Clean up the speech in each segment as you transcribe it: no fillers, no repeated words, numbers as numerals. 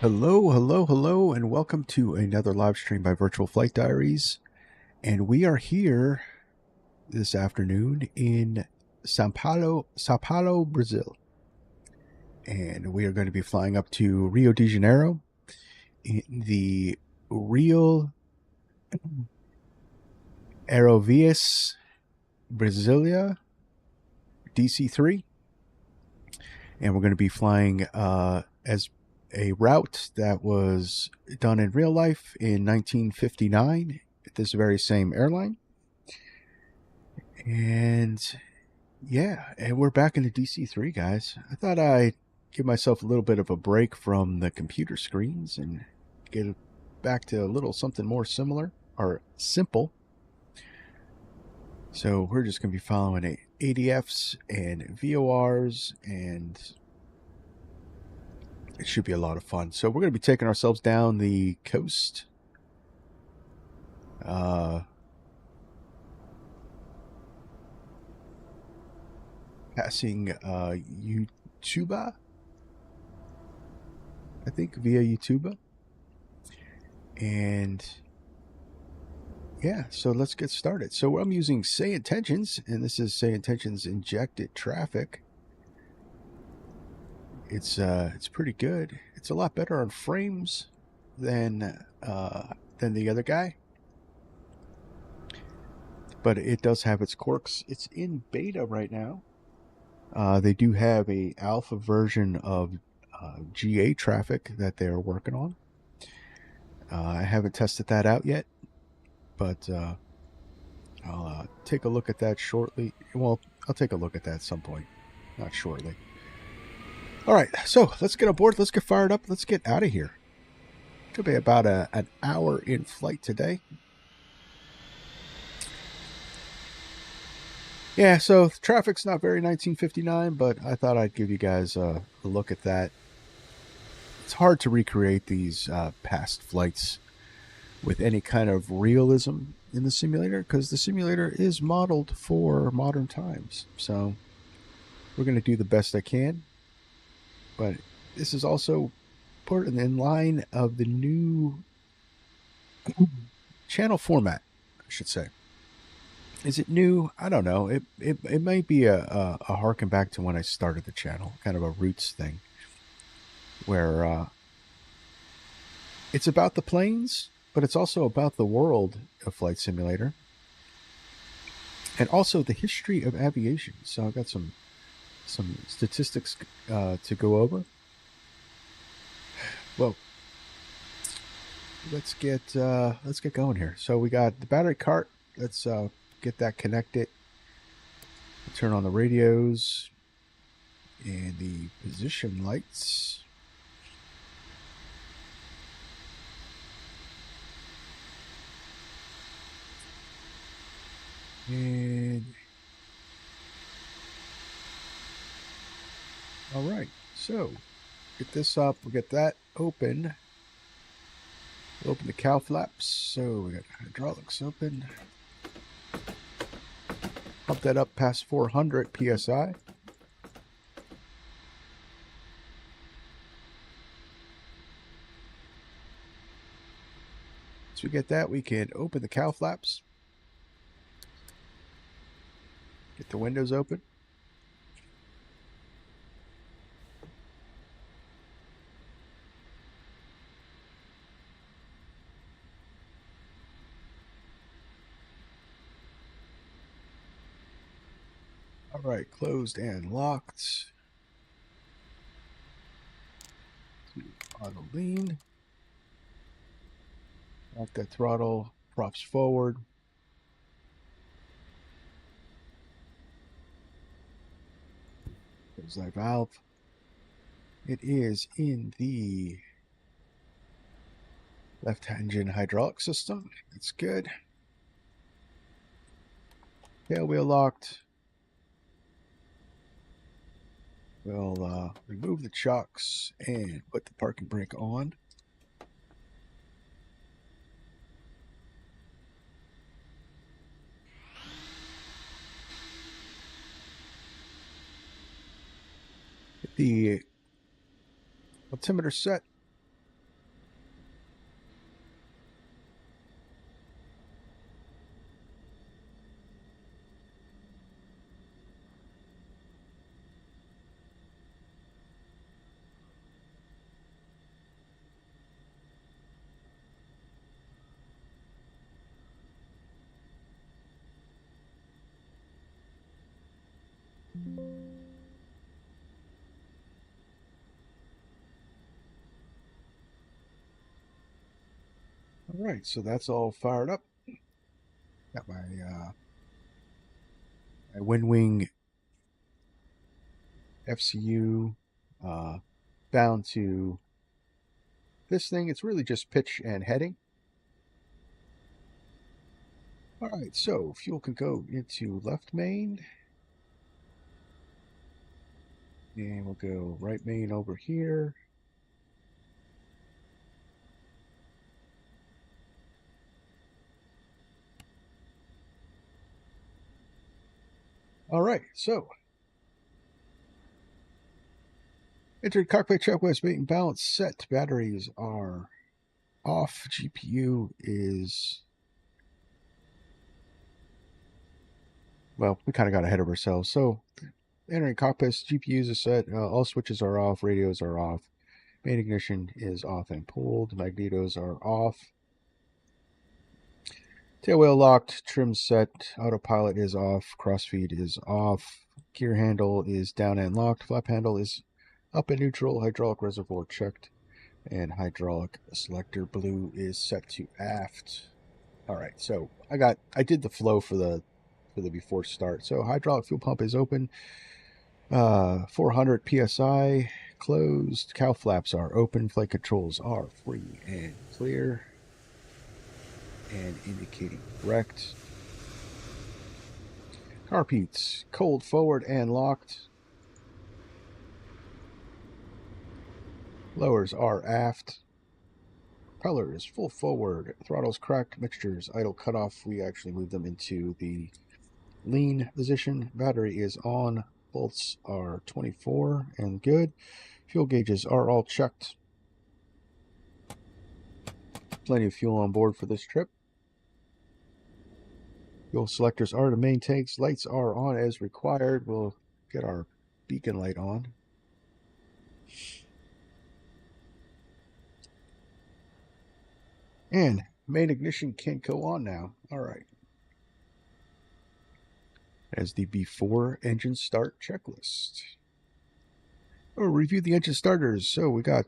Hello, hello, hello, and welcome to another live stream by Virtual Flight Diaries. And we are here this afternoon in Sao Paulo, Brazil. And we are going to be flying up to Rio de Janeiro in the Real Aerovias Brasilia DC-3. And we're going to be flying as a route that was done in real life in 1959 at this very same airline. And yeah, and we're back in the DC-3, guys. I thought I'd give myself a little bit of a break from the computer screens and get back to a little something more similar or simple. So we're just going to be following ADFs and VORs, and it should be a lot of fun. So we're going to be taking ourselves down the coast. Passing USABA, I think, via USABA. And yeah, so let's get started. So I'm using Say Intentions, and this is Say Intentions injected traffic. It's pretty good. It's a lot better on frames than the other guy, but it does have its quirks. It's in beta right now. They do have a alpha version of GA traffic that they're working on. I haven't tested that out yet, but I'll take a look at that shortly. Well, I'll take a look at that at some point, not shortly. All right, so let's get aboard. Let's get fired up. Let's get out of here. Could be about an hour in flight today. Yeah, so traffic's not very 1959, but I thought I'd give you guys a look at that. It's hard to recreate these past flights with any kind of realism in the simulator because the simulator is modeled for modern times. So we're going to do the best I can. But this is also part in line of the new channel format, I should say. Is it new? I don't know. It might be a harken back to when I started the channel, kind of a roots thing, where it's about the planes, but it's also about the world of Flight Simulator, and also the history of aviation. So I've got some statistics to go over. Well, let's get going here. So we got the battery cart. Let's get that connected. Turn on the radios and the position lights. And all right, so get this up. We'll get that open. We'll open the cow flaps. So we got hydraulics open. Pump that up past 400 psi. So we get that, we can open the cow flaps. Get the windows open. All right, closed and locked. Auto lean. Lock that throttle, props forward. Close that valve. It is in the left engine hydraulic system. It's good. Tail wheel locked. We'll remove the chocks and put the parking brake on. Get the altimeter set. All right, so that's all fired up. Got my wind wing FCU down to this thing. It's really just pitch and heading. All right, so fuel can go into left main. And we'll go right main over here. All right, so entered cockpit checklist, main balance set. Batteries are off. GPU is, well, we kind of got ahead of ourselves. So entering cockpit, GPUs are set. All switches are off. Radios are off. Main ignition is off and pulled. Magnetos are off. Tail wheel locked. Trim set. Autopilot is off. Crossfeed is off. Gear handle is down and locked. Flap handle is up and neutral. Hydraulic reservoir checked. And hydraulic selector blue is set to aft. All right, so I did the flow for the before start. So hydraulic fuel pump is open. 400 psi closed. Cow flaps are open. Flight controls are free and clear and indicating correct. Carpeets cold forward and locked. Lowers are aft. Propellers full forward. Throttles cracked. Mixtures idle cutoff. We actually moved them into the lean position. Battery is on. Bolts are 24 and good. Fuel gauges are all checked. Plenty of fuel on board for this trip. Fuel selectors are the main tanks. Lights are on as required. We'll get our beacon light on. And main ignition can go on now. All right. As the before engine start checklist. We'll review the engine starters. So we got,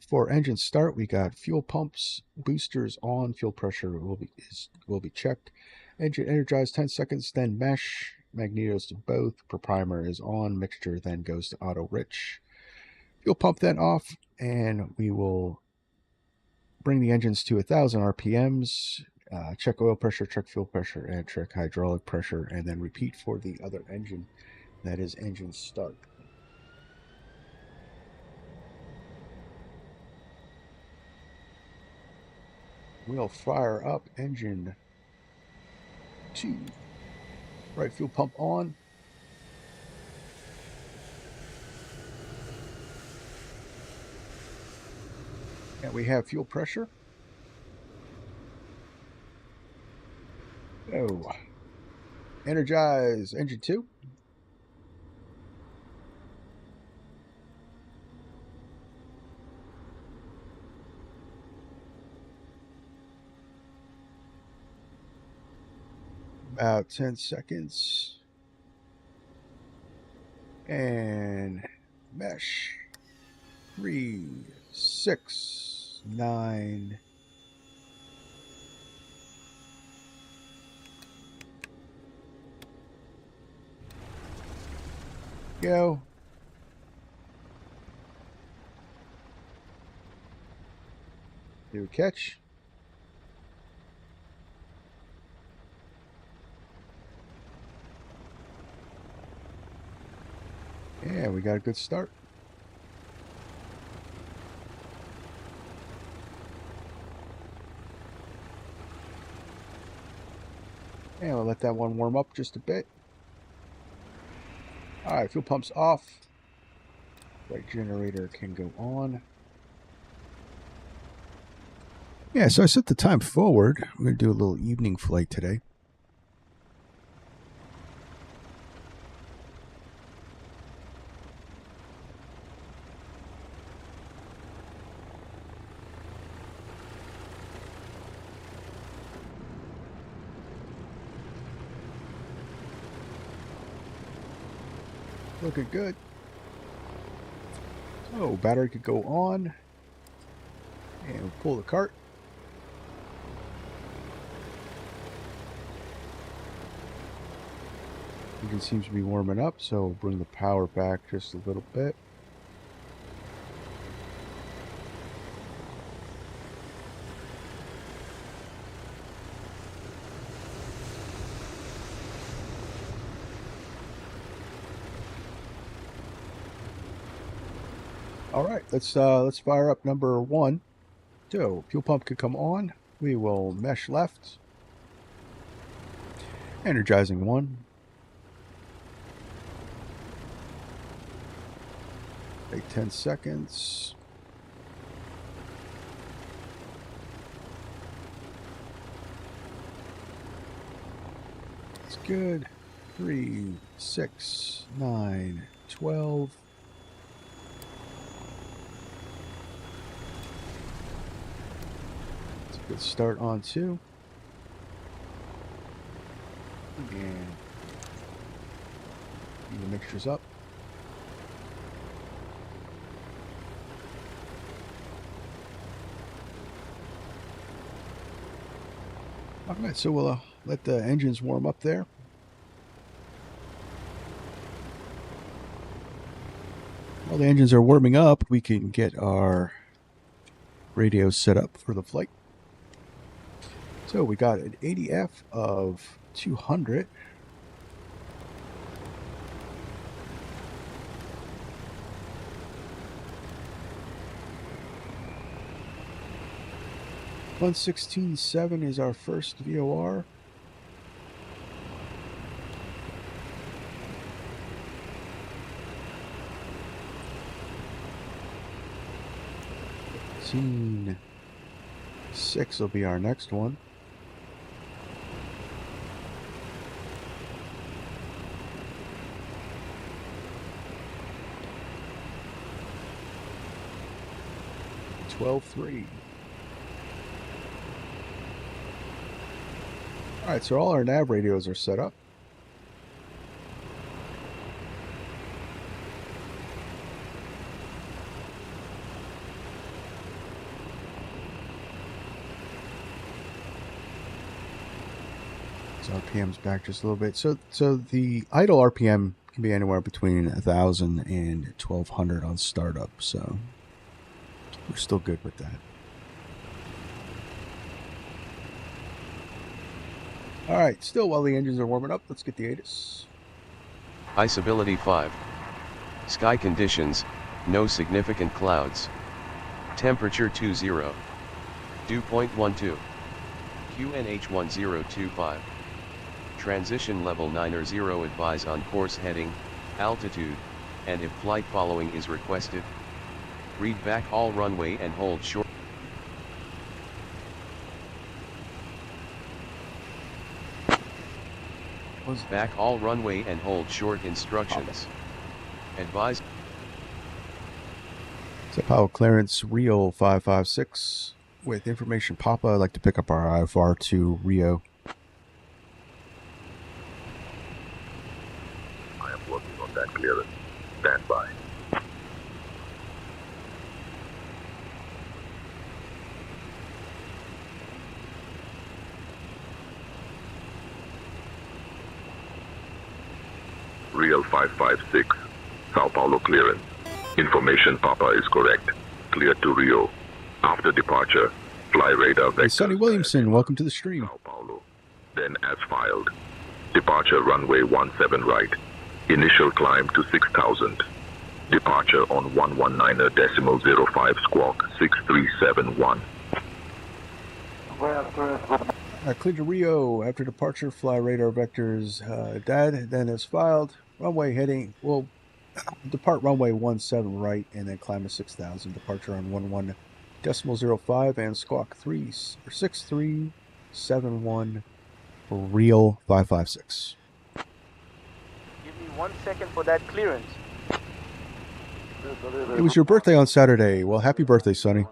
for engine start, we got fuel pumps, boosters on, fuel pressure will be checked. Engine energized 10 seconds, then mesh, magnetos to both, primer is on, mixture then goes to auto rich. Fuel pump then off, and we will bring the engines to 1,000 RPMs, check oil pressure, check fuel pressure, and check hydraulic pressure, and then repeat for the other engine. That is engine start. We'll fire up engine 2. Right fuel pump on. And we have fuel pressure. Oh. Energize engine 2. About 10 seconds. And mesh. 3, 6, 9. Go. Do a catch. Yeah, we got a good start. And we'll let that one warm up just a bit. All right, fuel pump's off. Right generator can go on. Yeah, so I set the time forward. We're going to do a little evening flight today. Looking good. So battery could go on. And we'll pull the cart. Engine seems to be warming up, so we'll bring the power back just a little bit. All right, let's fire up number 1. So fuel pump could come on. We will mesh left. Energizing 1. Take 10 seconds. It's good. 3, 6, 9, 12. It's a good start on 2. And the mixture's up. All right, so we'll let the engines warm up there. While the engines are warming up, we can get our radios set up for the flight. So we got an ADF of 200. .116.7 is our first VOR. Scene 6 will be our next one. .12.3. All right, so all our nav radios are set up. So RPM's back just a little bit. So the idle RPM can be anywhere between 1,000 and 1,200 on startup. So we're still good with that. All right, still while the engines are warming up, let's get the ATIS. Visibility 5. Sky conditions, no significant clouds. Temperature 20. Dew point 12. QNH 1025. Transition level 9 or 0. Advise on course heading, altitude, and if flight following is requested. Read back all runway and hold short. Back all runway and hold short instructions. Advise. Sao Paulo clearance Rio 556 with information Papa. I'd like to pick up our IFR to Rio. I am working on that clearance. Stand by. Real 556, Sao Paulo clearance. Information Papa is correct. Clear to Rio. After departure, fly radar vector. Hey, Sonny Williamson, welcome to the stream. Sao Paulo. Then as filed. Departure runway 17 right. Initial climb to 6,000. Departure on 119.05 squawk 6371. Clear to Rio. After departure, fly radar vectors dead. Then as filed. Runway heading. We'll depart runway 17 right and then climb to 6,000. Departure on 11.05 and squawk 6371 for Real 556. Give me 1 second for that clearance. It was your birthday on Saturday. Well, happy birthday, Sonny.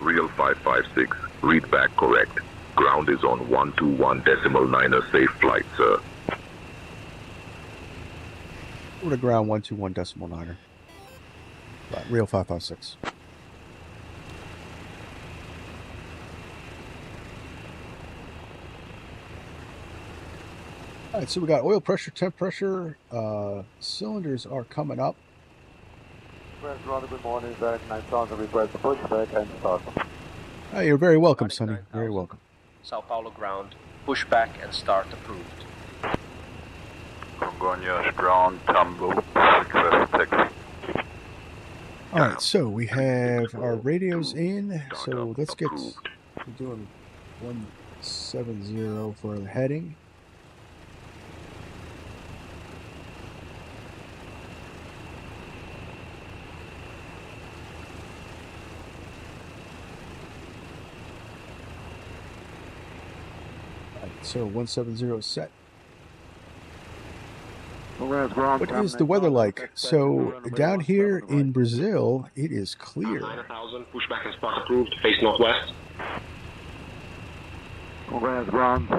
Real 556, read back correct. Ground is on 121.9 safe flight, sir. Over to ground 121.9er. Real 556. All right, so we got oil pressure, temp pressure. Cylinders are coming up. Good morning, Zach 9000, request pushback and start. Oh, you're very welcome, Sonny. Very welcome. Sao Paulo ground, pushback and start approved. Congonhas ground, tumble, request taxi. All right, so we have our radios in. So let's get, we're doing 170 for the heading. So 170 is set. What is the weather like? So down here in Brazil, it is clear. 9,000, pushback and spot approved, face northwest. Congrats, ground.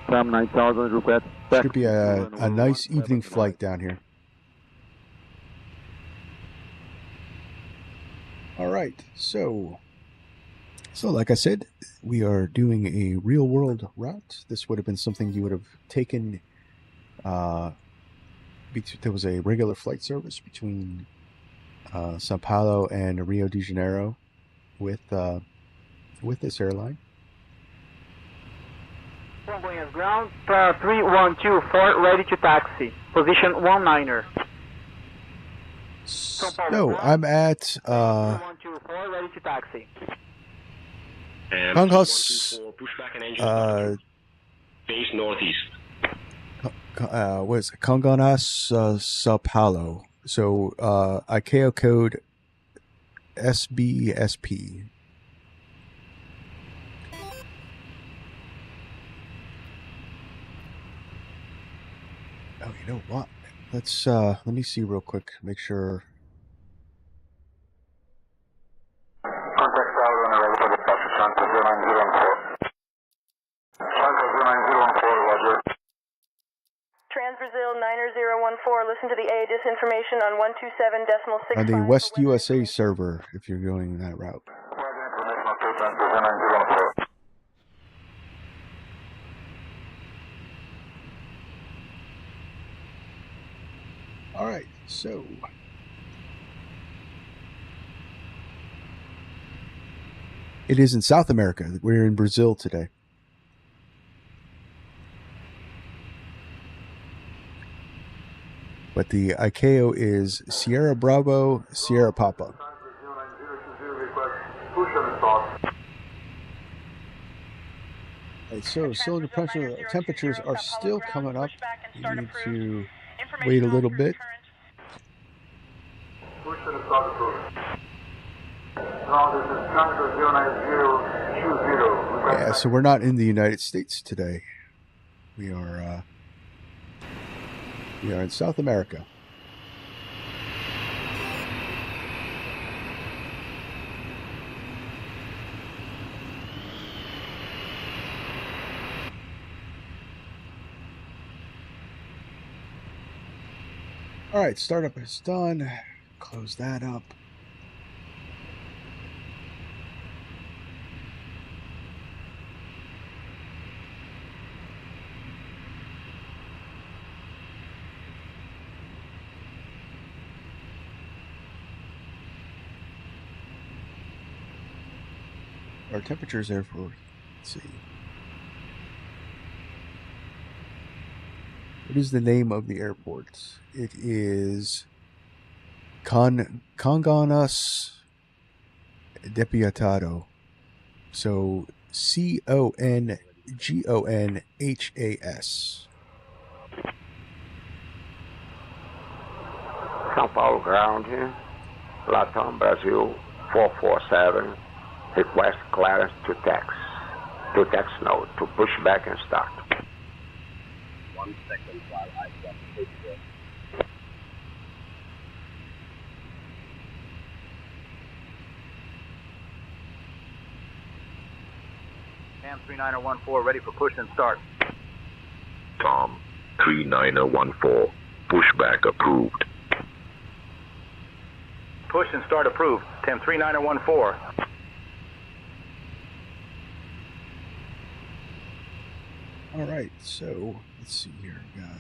Sam 9000, request. Should be a nice evening flight down here. All right, so like I said, we are doing a real world route. This would have been something you would have taken. There was a regular flight service between Sao Paulo and Rio de Janeiro with this airline. Ground 3124, ready to taxi. Position 19er. So I'm at 3124, ready to taxi. Congas, Pushback and engine face northeast. what is it? Congas, Sao Paulo. So ICAO code SBSP. Oh, you know what? Let's let me see real quick. Make sure. Contact Tower on the for departure, Santa 0914. Santa 0914, Roger. Trans-Brazil 90014, listen to the ADIS information on 127.65. On the West USA server, if you're going that route. All right, so it is in South America. We're in Brazil today. But the ICAO is Sierra Bravo, Sierra Papa. Right, so cylinder pressure temperatures are still coming up. You need to wait a little bit. Yeah, so we're not in the United States today. We are in South America. All right, startup is done. Close that up. Our temperatures there for, let's see. What is the name of the airport? It is Congonhas Deputado. So CONGONHAS. Sao Paulo ground here. Latam Brazil 447. Request clearance to tax. To tax node. To push back and start. 1 second while I get paperwork. Cam 3914, ready for push and start. Tom 3914. Pushback approved. Push and start approved. 103914. All right, so let's see here. We got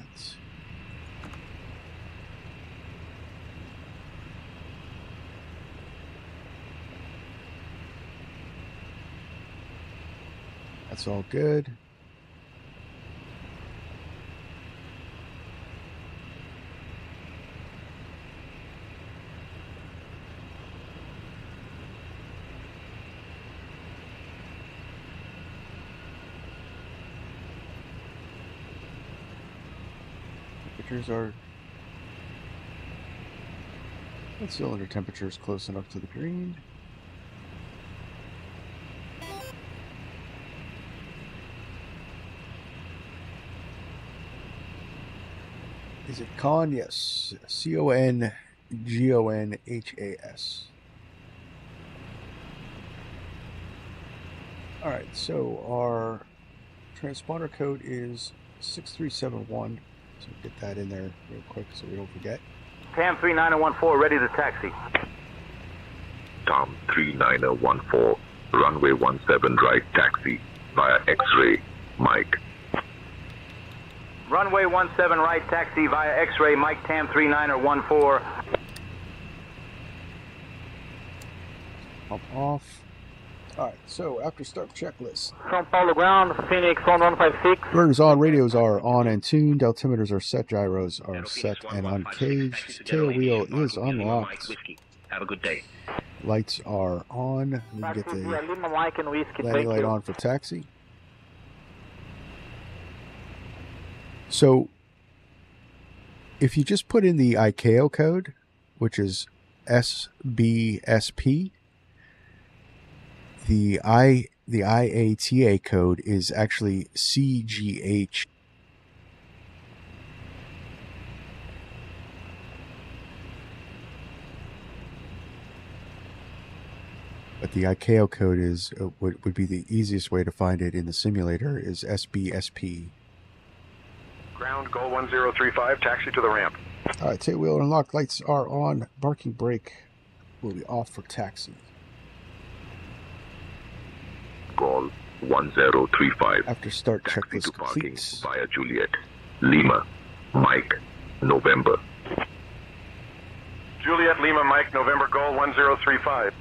that's all good. Cylinder temperature is close enough to the green. Is it Con? Yes. CONGONHAS. All right, so our transponder code is 6371. So get that in there real quick so we don't forget. TAM 3914, ready to taxi. Tom 3914, runway 17 right taxi via X-ray, Mike. Runway 17 right taxi via X-ray, Mike TAM 3914. Pump off. All right, so after start checklist. Sao Paulo ground, Phoenix 1156. Burners on, radios are on and tuned, altimeters are set, gyros are set and uncaged, tail wheel is unlocked. Have a good day. Lights are on. We can get the Mike and whiskey, landing light on for taxi. So if you just put in the ICAO code, which is SBSP, the IATA code is actually CGH. But the ICAO code is would be the easiest way to find it in the simulator is SBSP. Ground, goal 1035, taxi to the ramp. All right, tail wheel unlocked, lights are on, parking brake will be off for taxi. Call 1035. After start taxi checklist to parking complete. via Juliet, Lima, Mike, November. Juliet, Lima, Mike, November, goal 1035.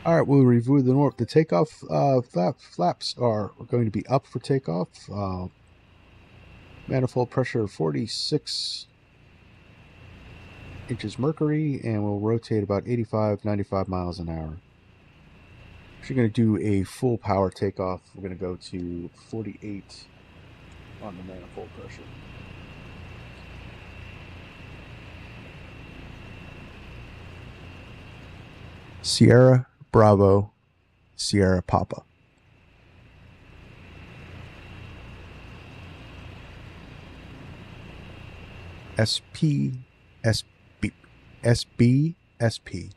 All right, we'll review the north. The takeoff flaps are going to be up for takeoff. Manifold pressure 46 inches mercury, and we'll rotate about 85, 95 miles an hour. If you're going to do a full power takeoff, we're going to go to 48 on the manifold pressure. Sierra, Bravo, Sierra, Papa. SP, SB, SB, SP.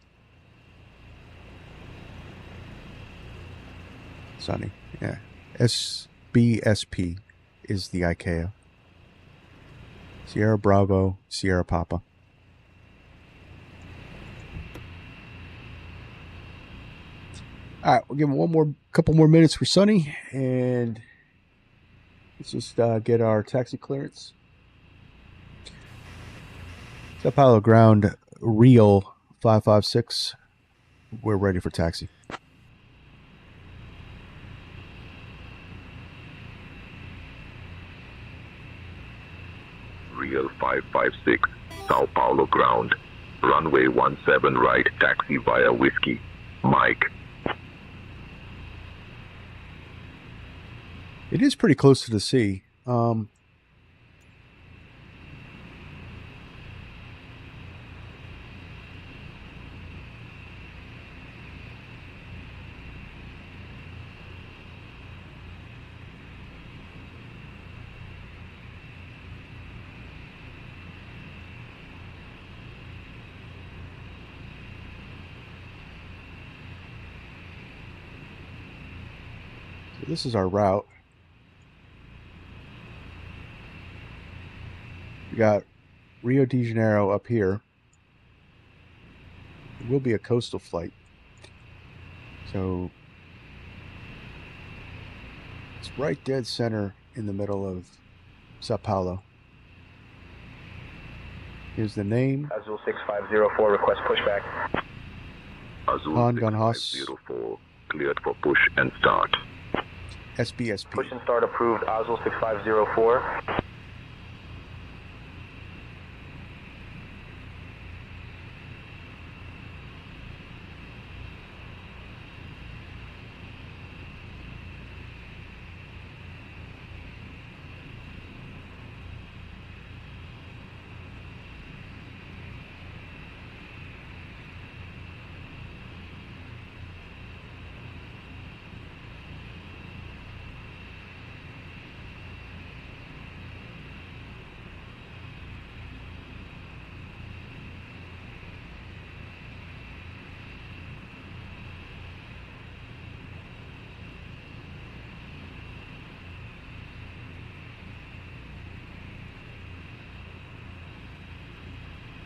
Sonny, yeah. SBSP is the ICAO. Sierra, Bravo, Sierra, Papa. All right, we'll give him couple more minutes for Sonny, and let's just get our taxi clearance. Sao Paulo ground, Real 556. We're ready for taxi. Real 556, Sao Paulo ground, runway 17 right taxi via Whiskey, Mike. It is pretty close to the sea. So this is our route. got Rio de Janeiro up here. It will be a coastal flight. So it's right dead center in the middle of Sao Paulo. Here's the name. Azul 6504, request pushback. Azul Han Ganhas. 6504, cleared for push and start. SBSP. Push and start approved, Azul 6504.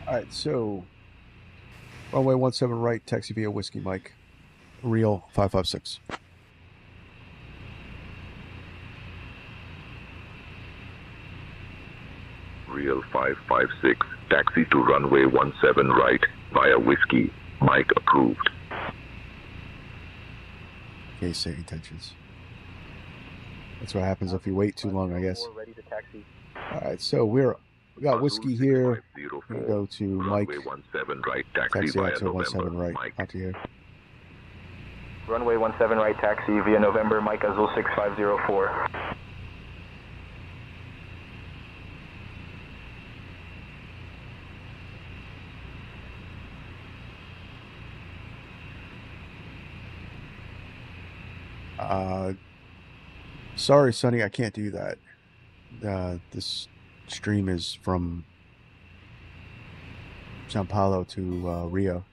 All right, so runway 17 right, taxi via Whiskey Mike, Real 556. Real 556, taxi to runway 17 right via Whiskey, Mike approved. Okay, say intentions. That's what happens if you wait too long, I guess. Ready to taxi. All right, so we got Whiskey here. We go to Mike. Runway 17 right, taxi Taxi via out to November, 17 right. Mike. Out to here. Runway 17 right, taxi via November, Mike Azul 6504. Sorry, Sonny, I can't do that. This stream is from Sao Paulo to Rio.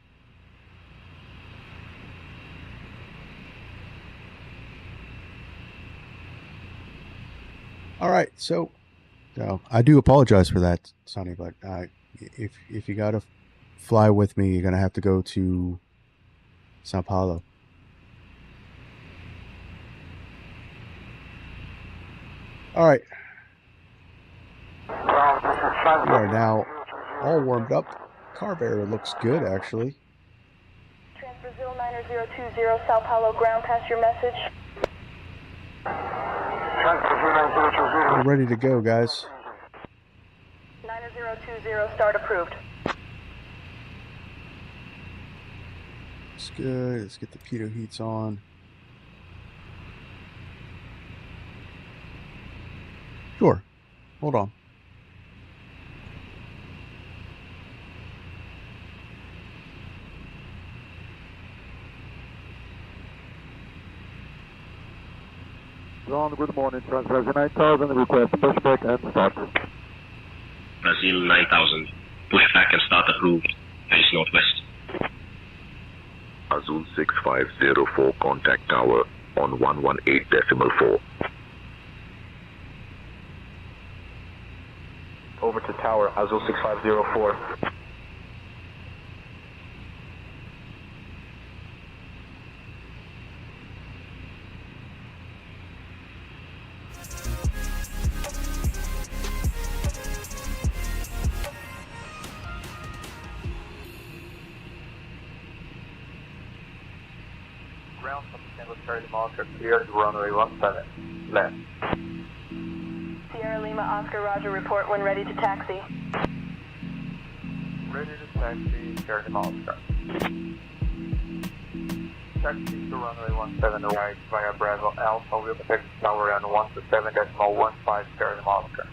All right, so I do apologize for that, Sonny, but if you gotta fly with me, you're gonna have to go to Sao Paulo. All right. We are now all warmed up. Carb air looks good, actually. Transbrazil 9020 Sao Paulo ground, pass your message. We're ready to go, guys. 9020 start approved. It's good. Let's get the pitot heats on. Sure. Hold on. John, good morning. Transbrazil 9000, request pushback and start. Brazil 9000, pushback and start approved. Face northwest. Azul 6504, contact tower on 118.4. Over to tower, Azul 6504. Ground from Tango Charlie Monitor, clear to runway 17, left. Sierra Lima Oscar Roger, report when ready to taxi. Ready to taxi, Charlie Oscar. Taxi to runway 17 right via Bravo Alpha, we'll protect the tower on 127.15 Charlie Oscar.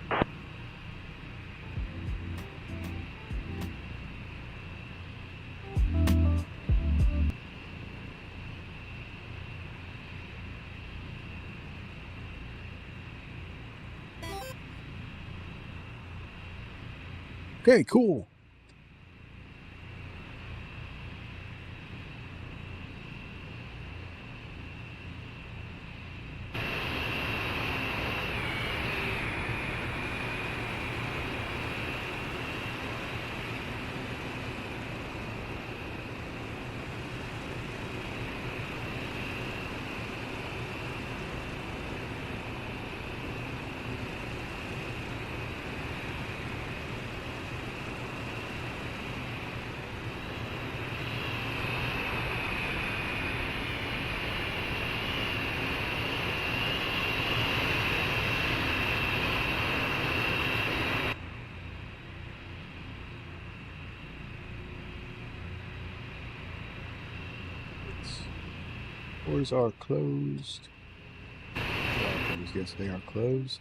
Okay, cool. Doors are closed. Yes, they are closed.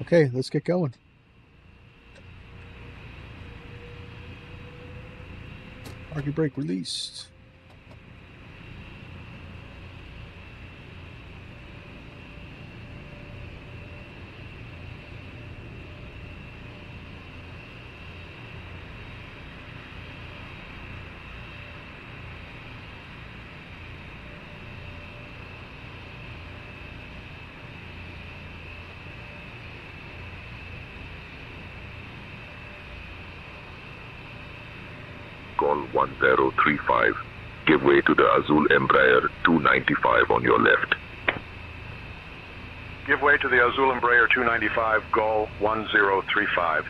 Okay, let's get going. Parking brake released. Call 1035. Give way to the Azul Embraer 295 on your left. Give way to the Azul Embraer 295, Gol 1035.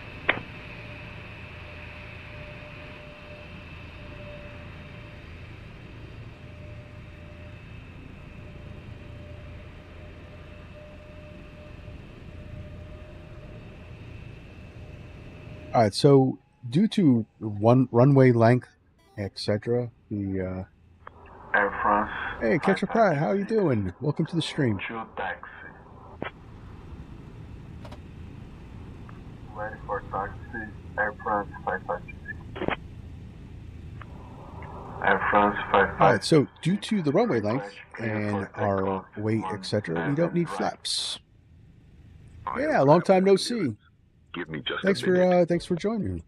All right, so due to runway length, etc., the Air France. hey, Catcher Pratt, how are you doing? Welcome to the stream. Two taxi. Ready for taxi. Air France 556. Air France 556. All right, so due to the runway length and our weight, etc., we don't need flaps. Yeah, long time no see. Give me just Thanks a minute. thanks for joining me.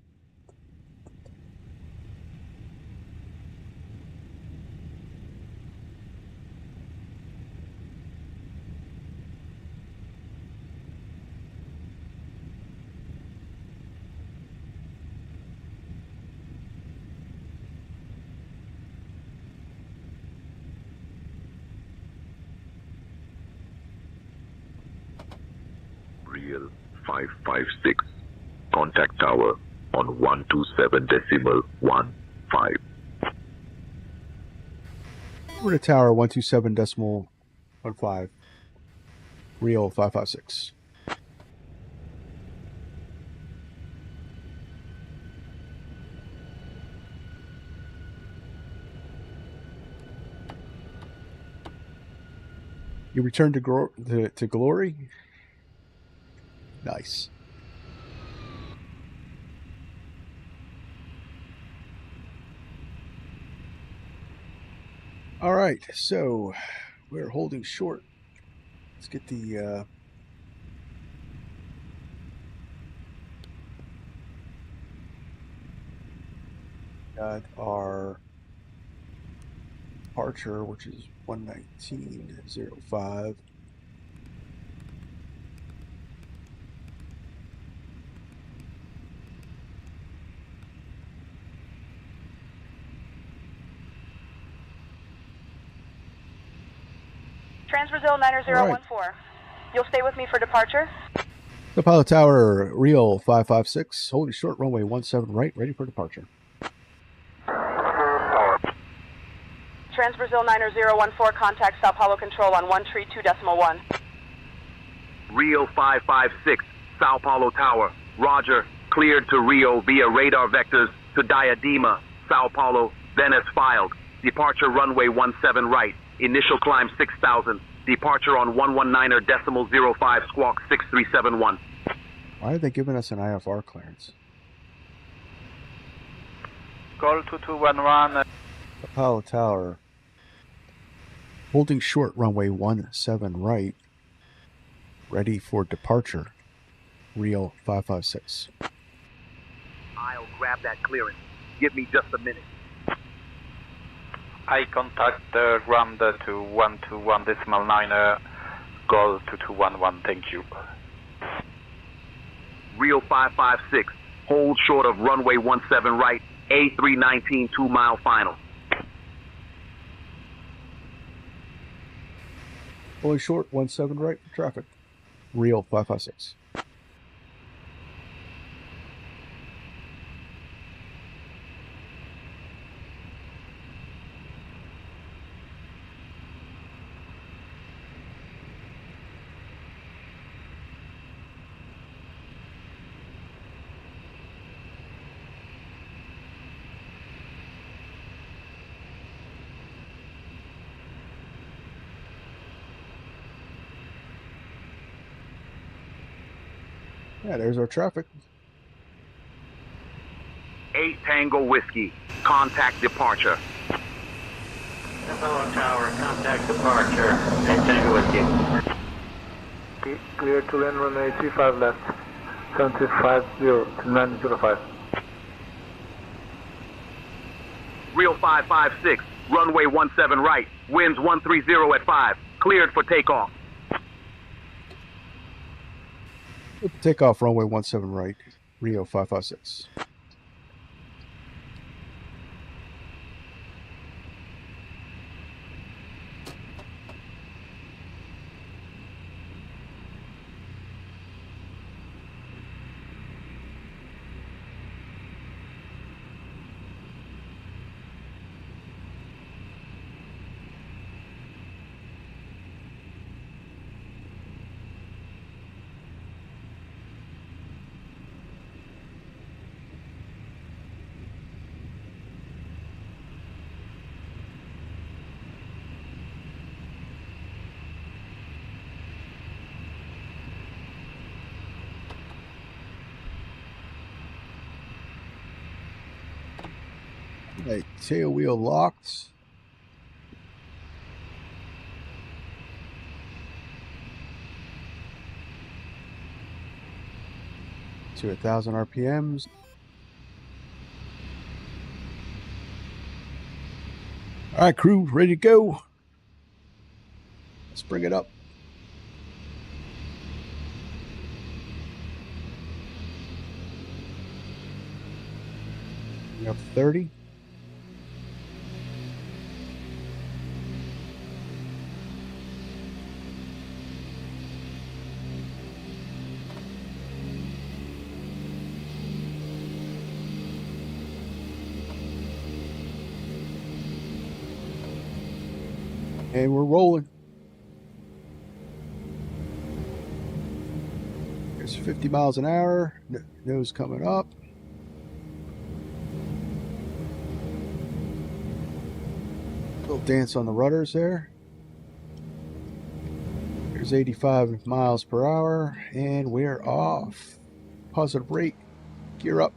Real 556. Contact tower on 127.15. We're to tower 127.15. Real 556. You return to glory? Nice. All right, so we're holding short. Let's get the got our departure, which is 119.05. Trans-Brazil 9014. You'll stay with me for departure? The pilot tower, Real 556, holding short, runway 17 right, ready for departure. Trans-Brazil 9014, contact Sao Paulo Control on 132.1. Rio 556, Sao Paulo Tower. Roger. Cleared to Rio via radar vectors to Diadema, Sao Paulo, then as filed. Departure runway 17 right. Initial climb 6,000. Departure on 119.05 squawk 6371. Why are they giving us an IFR clearance? Call 2211. Apollo Tower, holding short, runway 17 right, ready for departure. Real 556. I'll grab that clearance. Give me just a minute. I contact ground to 121.9, call 2211, thank you. Rio 556, hold short of runway 17 right, A319 2-mile final. Holding short, 17 right for traffic. Real 556. Yeah, there's our traffic. 8 Tango Whiskey. Contact departure. Sao Paulo Tower, contact departure. 8 Tango Whiskey. Okay, clear to land runway 35 left. 750 to 905. Real 556. Runway 17 right. Winds 130 at 5. Cleared for takeoff. Takeoff runway 17 right. Rio 556. Right, tail wheel locked. To 1,000 RPMs. All right, crew, ready to go. Let's bring it up. Up 30. And we're rolling. There's 50 miles an hour. Nose coming up. Little dance on the rudders there. There's 85 miles per hour. And we're off. Positive rate. Gear up.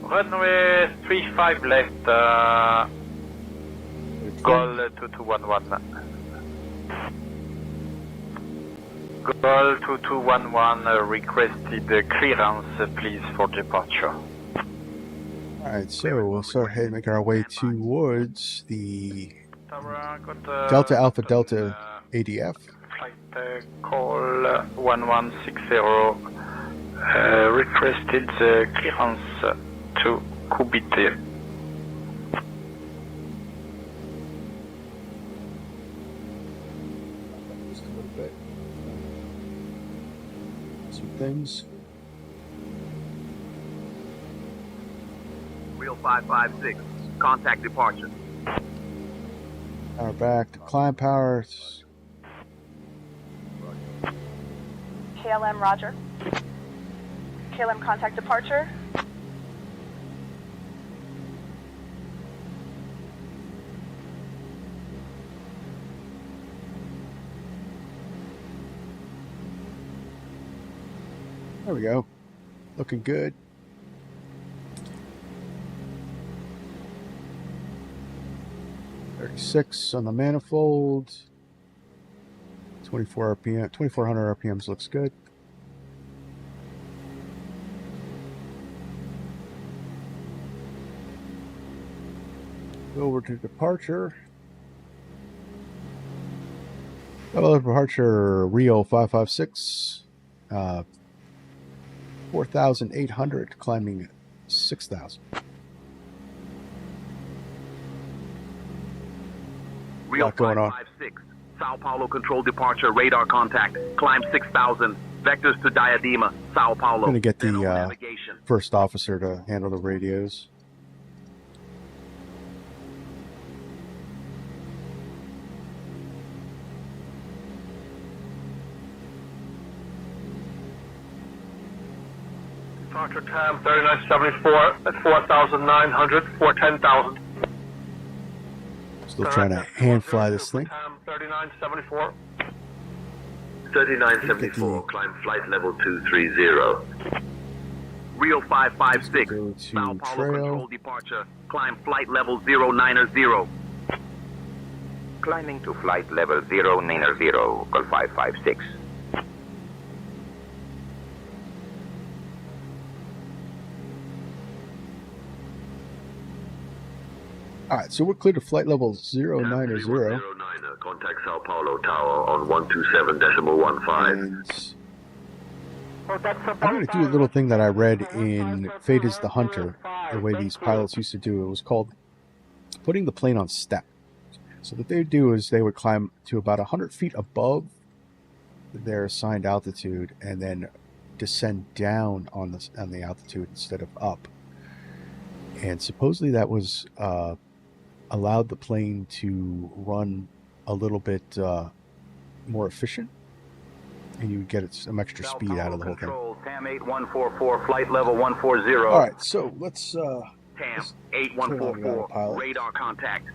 Runway 35 left, Gol 2211. Gol 2211 requested clearance, please, for departure. Alright, so we'll start ahead and make our way towards the Tower, Delta Alpha Delta ADF. Flight call 1160 requested clearance to Kubite. Just a little bit. Some things. Real 556. Contact departure. Power back to climb power. KLM, roger. KLM, contact departure. There we go. Looking good. .36 on the manifold. 24 RPM, 2400 RPMs looks good. Over to departure. Hello, departure Rio 556. 4,800, climbing 6,000. Real 556. Sao Paulo control departure, radar contact. Climb 6,000. Vectors to Diadema, Sao Paulo. I'm going to get the first officer to handle the radios. Departure time 3974 at 4,900 for 10,000. Still trying to hand fly this thing. 3974. 3974, climb flight level 230. Rio 556, Sao Paulo control departure. Climb flight level 090. Climbing to flight level 090, call 556. Alright, so we're clear to flight level 090. Contact Sao Paulo Tower on 127.15. I'm going to do a little thing that I read in Fate is the Hunter, the way these pilots used to do. It was called putting the plane on step. So what they would do is they would climb to about 100 feet above their assigned altitude and then descend down on the altitude instead of up. And supposedly that was allowed the plane to run a little bit more efficient, and you would get some extra speed out of the whole thing. TAM 8144, flight level 140. All right, so let's TAM 8144, radar contact.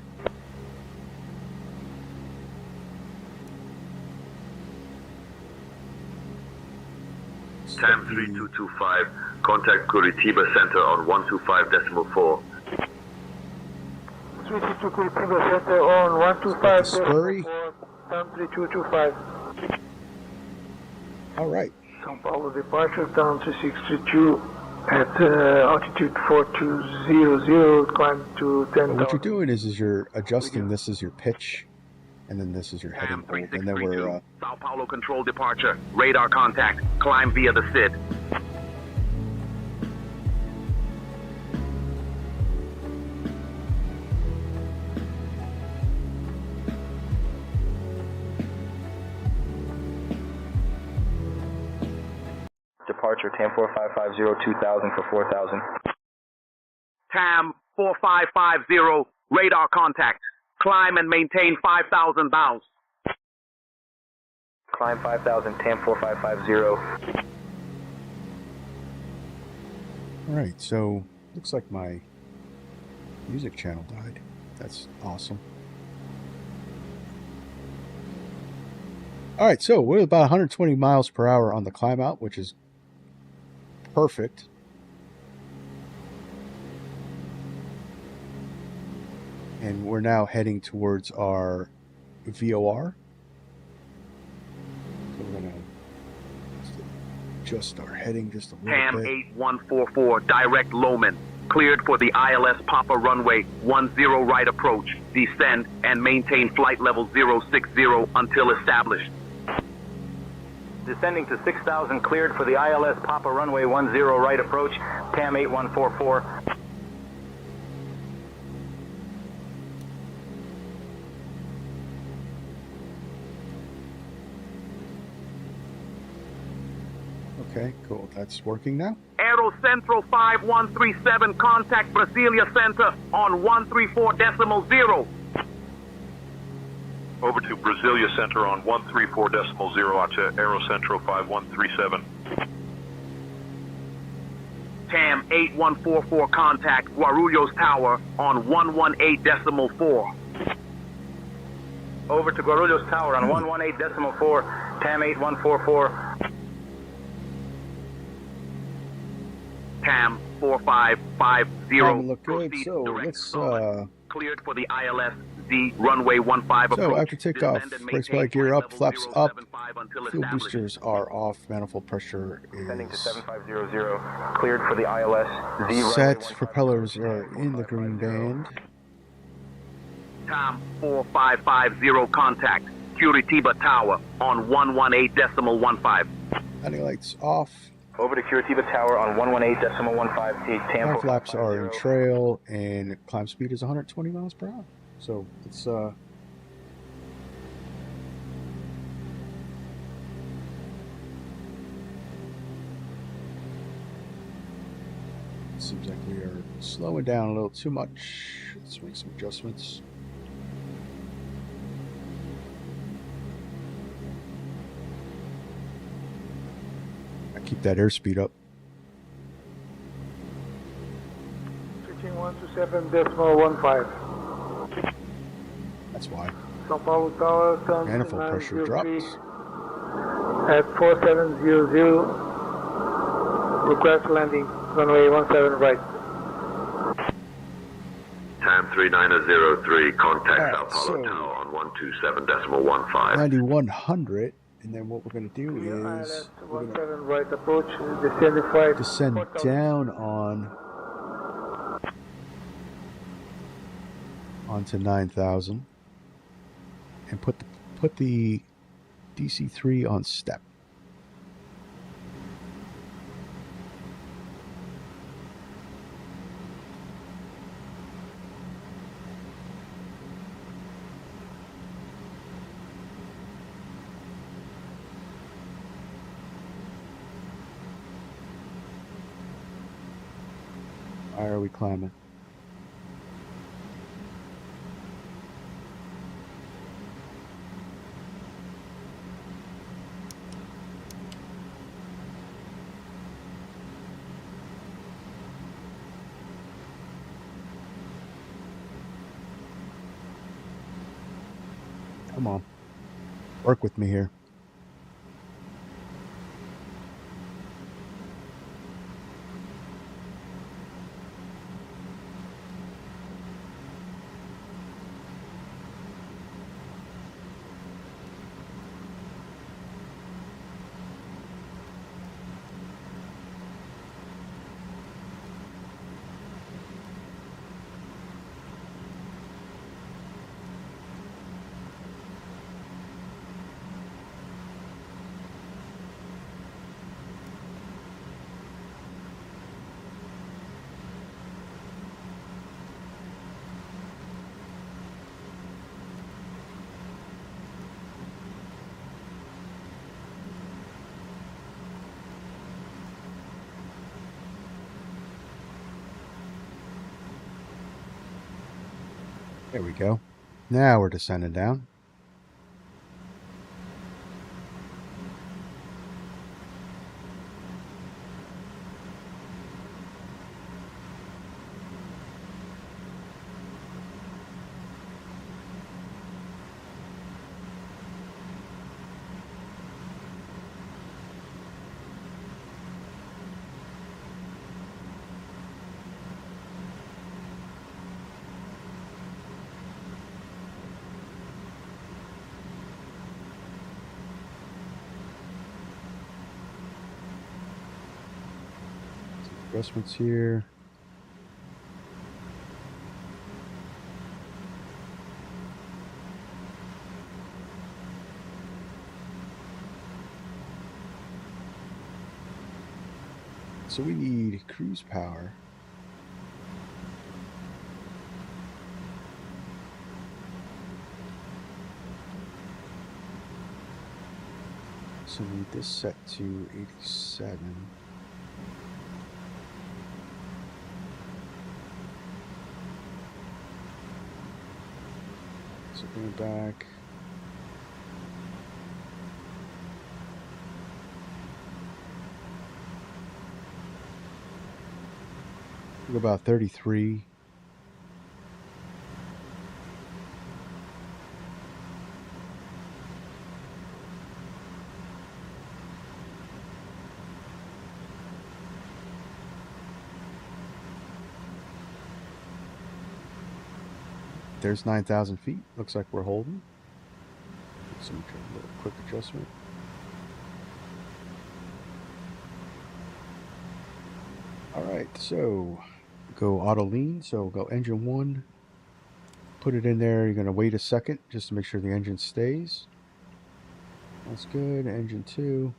TAM 3225, contact Curitiba Center on 125.4. 322 Curitiba Center on 125.4, TAM 3225. All right. Sao Paulo departure, down 3632 at altitude 4200, climb to 10,000. What you're doing is you're adjusting this as your pitch, and then this is your heading point, and then we're Sao Paulo control departure, radar contact, climb via the SID. Departure TAM 4550, 2000 for 4,000. TAM 4550, radar contact. Climb and maintain 5,000 bounds. Climb 5,000, TAM 4550. all right. So looks like my music channel died. That's awesome. All right, so we're about 120 miles per hour on the climb out, which is perfect. And we're now heading towards our VOR. So we're going to adjust our heading just a little TAM bit. 8144, direct Loman. Cleared for the ILS Papa runway 10 right approach. Descend and maintain flight level 060 until established. Descending to 6,000, cleared for the ILS Papa runway 10 right approach, TAM 8144. Okay, cool. That's working now. Aero Central 5137, contact Brasilia Center on 134.0. Over to Brasilia Center on 134.0 out to Aero Central 5137. TAM 8144, contact Guarulhos Tower on 118.4. Over to Guarulhos Tower on 118.4, TAM 8144. TAM 4550. Look good. So let's cleared for the ILS Z runway 15 approach. So after takeoff, brakes flight gear up, flaps up, fuel boosters are off, manifold pressure is Descending to 7500, cleared for the ILS Z set, propellers are in the green band. TAM 4550, contact Curitiba Tower on 118.15. Landing lights off. Over to Curitiba Tower on 118.15, TAM Flaps are in trail, and climb speed is 120 miles per hour. So it's seems like we are slowing down a little too much. Let's make some adjustments. Keep that airspeed up. approaching 127.15. That's why. Sao Paulo Tower, turn Manifold pressure 903 drops. at 4700. Request landing, runway 17 right. TAM 3903, contact Alright, Sao Paulo so Tower on 127.15. 9100, and then what we're going to do is we're going to 17 right approach, descending flight. descend 4,000. down onto 9,000 and put the DC-3 on step. Why are we climbing? Come on. Work with me here. There we go. Now we're descending down. Adjustments here. So we need cruise power. So we need this set to 87. So bring it back. About 33. There's 9,000 feet. Looks like we're holding. Some little quick adjustment. All right, so go auto lean. So we'll go engine 1. Put it in there. You're going to wait a second just to make sure the engine stays. That's good. Engine 2.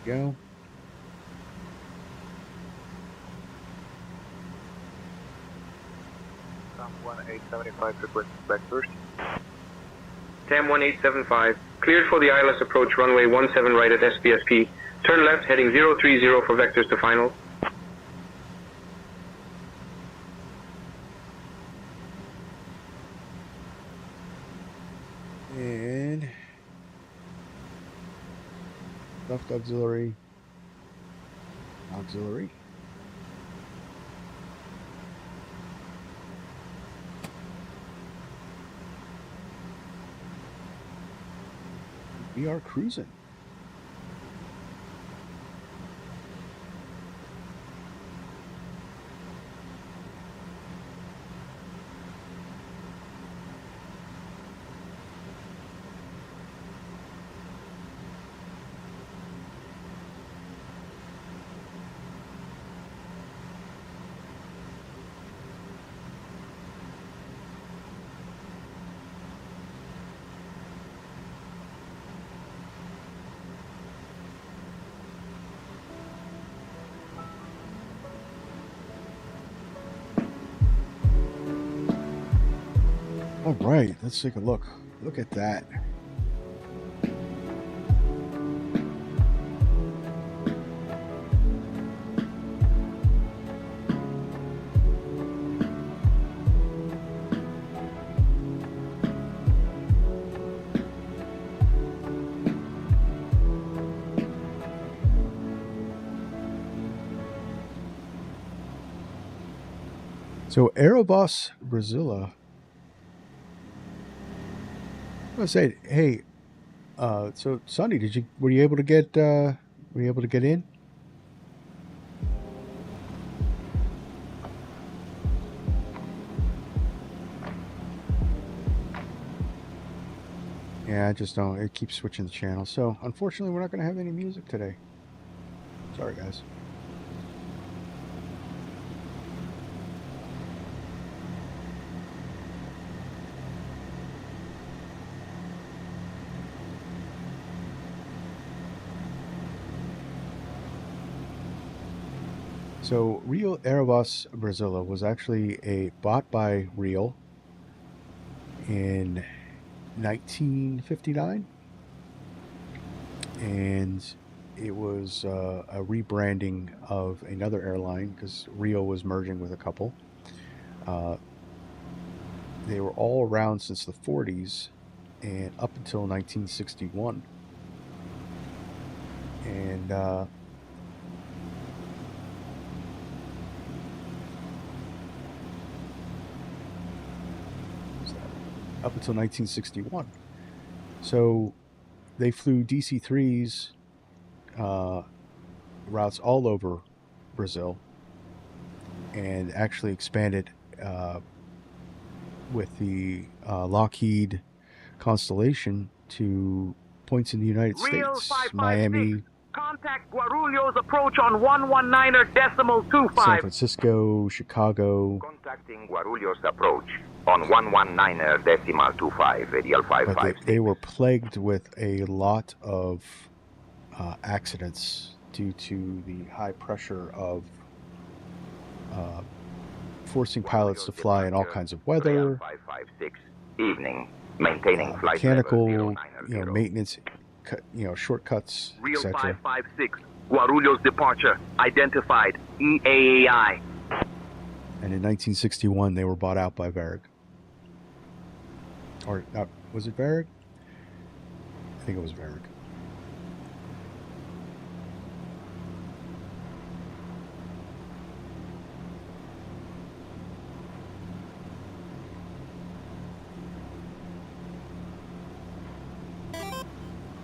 Go. TAM 1875, request vectors. TAM 1875, cleared for the ILS approach runway 17 right at SPSP. Turn left heading 030 for vectors to final. And left auxiliary. Auxiliary. We are cruising. All right, let's take a look. Look at that. So Aerovias Brasilia. I said, hey, so Sonny, were you able to get in? Yeah, I just don't. It keeps switching the channel. So unfortunately, we're not going to have any music today. Sorry, guys. So Real Aerovias Brasilia was actually bought by Real in 1959, and it was a rebranding of another airline because Real was merging with a couple. They were all around since the 40s and up until 1961, and up until 1961. So they flew DC-3s routes all over Brazil and actually expanded with the Lockheed Constellation to points in the United States, Miami, Contact Guarulhos approach on 119.25. San Francisco, Chicago. Contacting Guarulhos approach on 119.25, radial 556. But they were plagued with a lot of accidents due to the high pressure of forcing pilots to fly in all kinds of weather, 556, evening, maintaining flight mechanical, maintenance, shortcuts, Real etc. 556, Guarulhos departure identified, EAAI. And in 1961, they were bought out by Varig. Or was it Varig? I think it was Varig.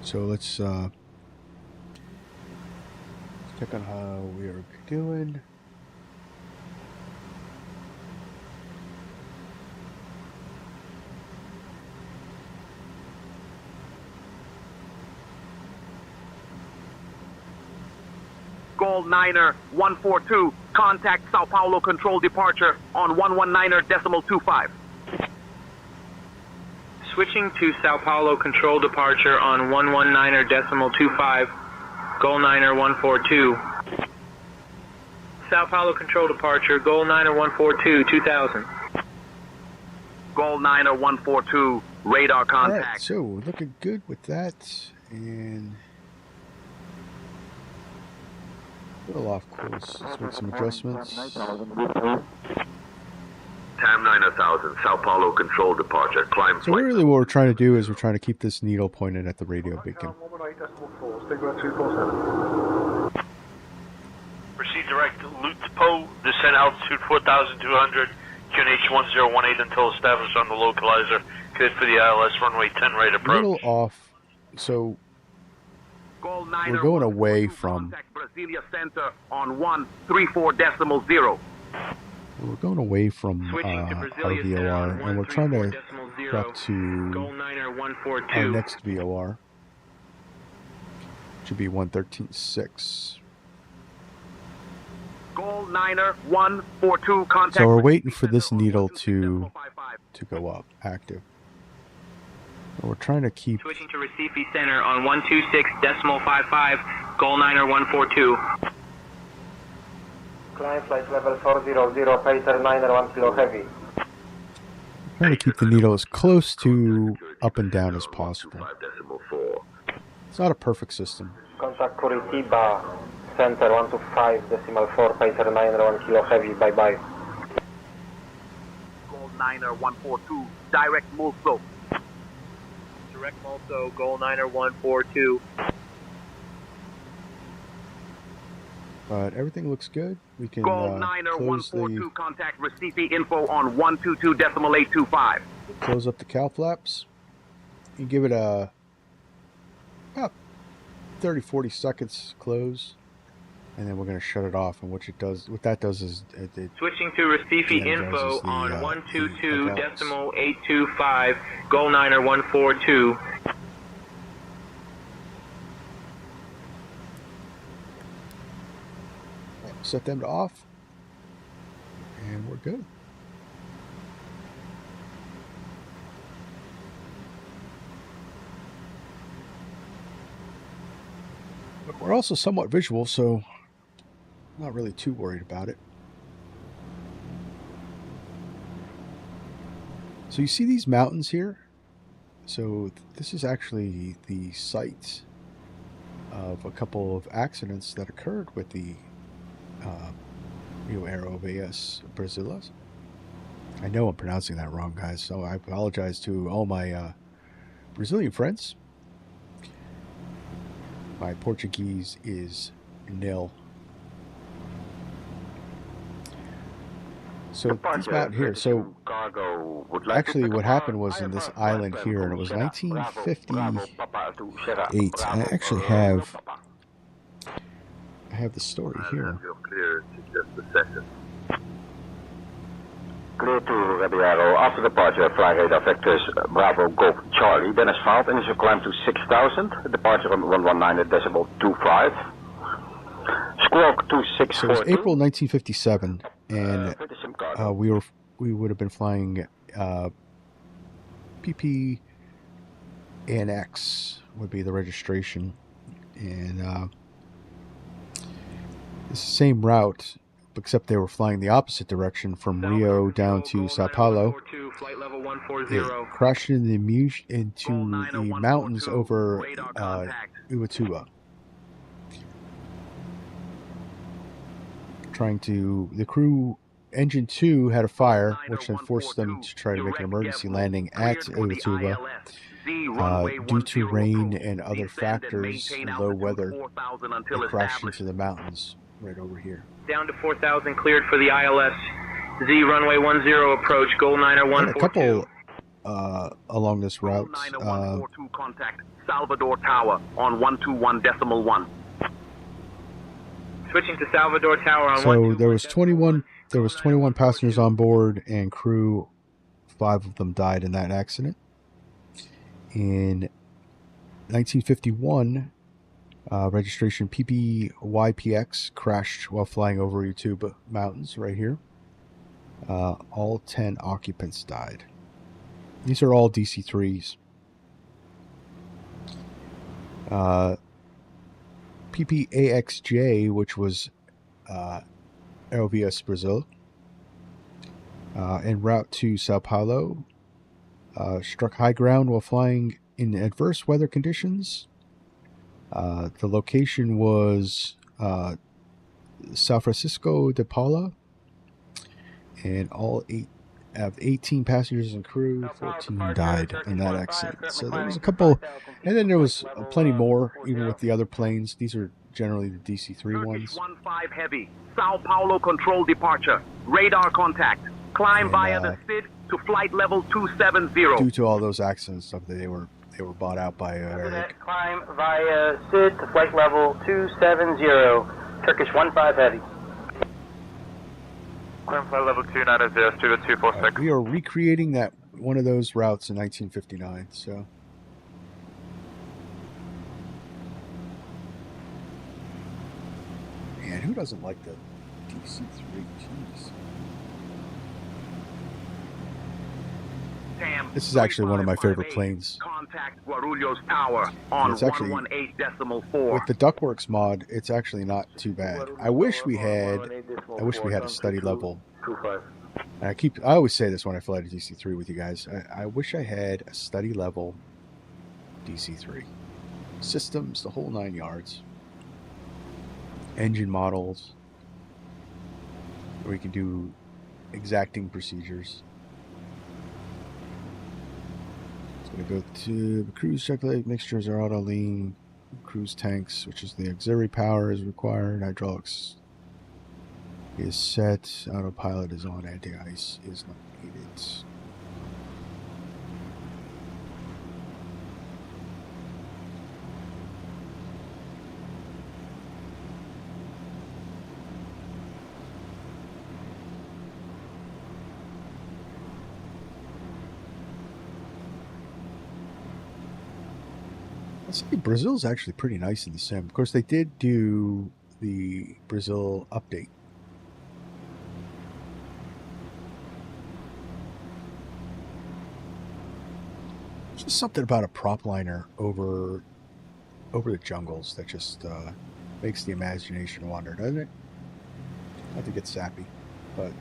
So let's check on how we are doing. Gold Niner 142, contact Sao Paulo control departure on 119.25. Switching to Sao Paulo control departure on 119.25, Goal Niner 142. Sao Paulo control departure, Goal Niner 142, 2000. Goal Niner 142, radar contact. All right, so we're looking good with that, and a little off course. Let's make some adjustments. TAM 9000, Sao Paulo control departure, climb So really what we're trying to do is we're trying to keep this needle pointed at the radio beacon. Proceed direct to Lutpo, descend altitude 4,200, QNH 1018 until established on the localizer. Good for the ILS runway 10 right A approach. little off So Goal we're 9er going away from Brasilia Center on 134.0. we're going away from Switching to our Brasilia Center VOR, on and we're trying to 134.0. go up to Goal 9er our 142. next VOR. Should be 113.6. Goal 9er 142 contact. So we're waiting for this needle to go up, active. And we're trying to keep. Switching to Recife Center on 126.55. Goal 9er 142. Climb flight level 400, Pacer 9er 1 kilo heavy. Trying to keep the needle as close to up and down as possible. It's not a perfect system. Contact Curitiba Center 125.4, Pacer 9er 1 kilo heavy, bye bye. Goal 9er 142, direct Mulso. Direct Mulso, Goal 9er 142. But everything looks good. We can Goal 9er close 142, contact Recife info on 122.825. close up the cow flaps and give it a about 30-40 seconds close, and then we're going to shut it off. And what that does is it Switching to Recife info on the 122.825. Goal 9er 142. set them to off, and we're good. But we're also somewhat visual, so I'm not really too worried about it. So you see these mountains here? So this is actually the site of a couple of accidents that occurred with the Real Aerovias Brasilia. I know I'm pronouncing that wrong, guys, so I apologize to all my Brazilian friends. My Portuguese is nil. So these mountain here, so actually what happened was in this island here, and it was 1958. I actually have the story here. Clear to just a second. Clear to Rabiaro. After departure, fly radar vectors Bravo Golf Charlie. Then has filed initial climb to 6,000. Departure on 119.25. Squawk 2642. So it was April 1957, and we would have been flying PPNX would be the registration, and it's the same route, except they were flying the opposite direction from Rio down to Sao Paulo. It crashed into the mountains over Ubatuba. The crew engine 2 had a fire, which then forced them to try to make an emergency landing at Ubatuba. Due to rain and other factors and low weather, they crashed into the mountains right over here. Down to 4,000, cleared for the ILS. Z runway 10 approach, goal 9er 142. A couple along this route. Contact Salvador Tower on 121.1. Switching to Salvador Tower on So there was 21 passengers on board, and crew, 5 of them died in that accident. In 1951, registration PPYPX crashed while flying over YouTube Mountains right here. All 10 occupants died. These are all DC-3s. PPAXJ, which was Aerovias Brasilia, en route to Sao Paulo, struck high ground while flying in adverse weather conditions. The location was São Francisco de Paula, and all 18 passengers and crew, 14 died in that accident. So there was a couple, and then there was plenty more, even with the other planes. These are generally the DC-3 ones. 15 heavy, Sao Paulo control departure, radar contact, climb via the SID to flight level 270. Due to all those accidents, stuff, they were they were bought out by Climb via SID to flight level 270, Turkish 15 heavy. Climb flight level 290, Studio 246. We are recreating that one of those routes in 1959, so. Man, who doesn't like the DC-3? Jeez. This is actually one of my favorite planes. Contact Guarulhos Tower on 118.4. With the Duckworks mod, it's actually not too bad. I wish we had a study level. I always say this when I fly to DC-3 with you guys. I wish I had a study level DC-3. Systems, the whole 9 yards. Engine models. Where we can do exacting procedures. Going to go to the cruise checklist. Mixtures are auto lean. Cruise tanks, which is the auxiliary power, is required. Hydraulics is set. Autopilot is on. Anti-ice is not needed. Let's see, Brazil's actually pretty nice in the sim. Of course, they did do the Brazil update. There's just something about a prop liner over the jungles that just makes the imagination wander, doesn't it? Not to get sappy, but.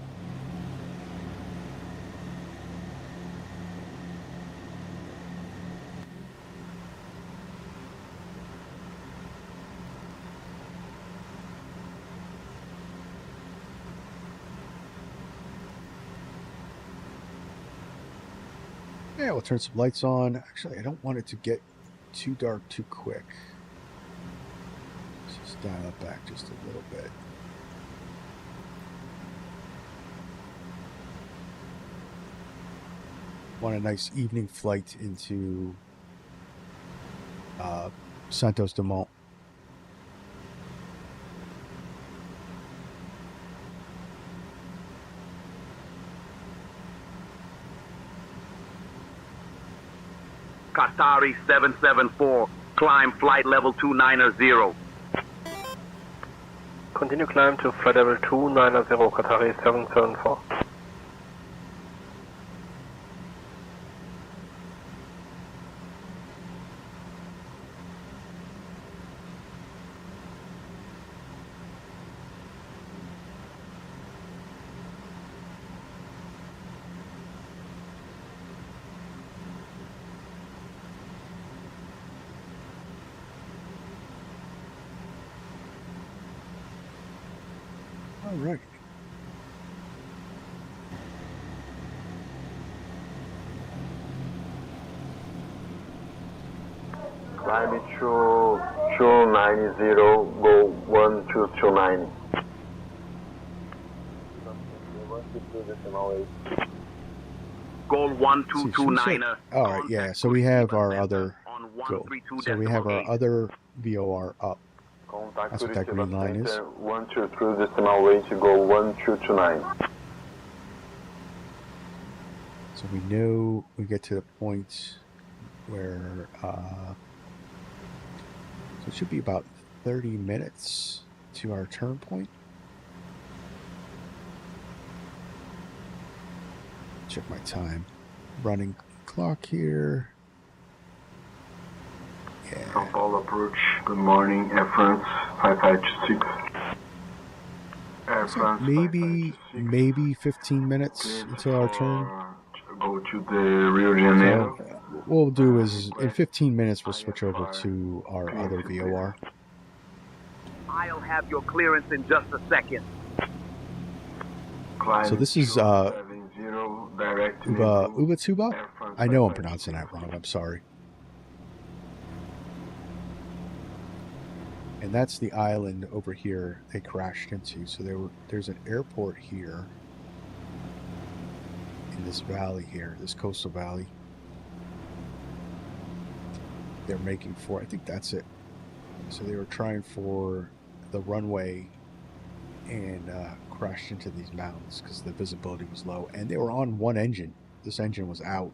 Yeah, we'll turn some lights on. Actually, I don't want it to get too dark too quick. Let's just dial it back just a little bit. Want a nice evening flight into Santos Dumont. Qatari 774, climb flight level 290. Continue climb to flight level 290, Qatari 774. All right. Climb to 290, go 1229. Goal 1229. All right, yeah. So we have our other goal. So we have our other VOR up. That's what that green line is. 123.8, go 1229. So we know we get to the point where, so it should be about 30 minutes to our turn point. Check my time. Running clock here. Yeah. Sao Paulo approach, good morning, Air France 5526. Air France maybe 15 minutes until our turn. Go to the Rio De Janeiro. So what we'll do is, in 15 minutes, we'll switch over to our other VOR. I'll have your clearance in just a second. So this is Ubatuba? I know I'm pronouncing that wrong, I'm sorry. And that's the island over here they crashed into. So there's an airport here in this valley here, this coastal valley. they're making for. I think that's it. So they were trying for the runway and crashed into these mountains because the visibility was low, and they were on one engine. This engine was out.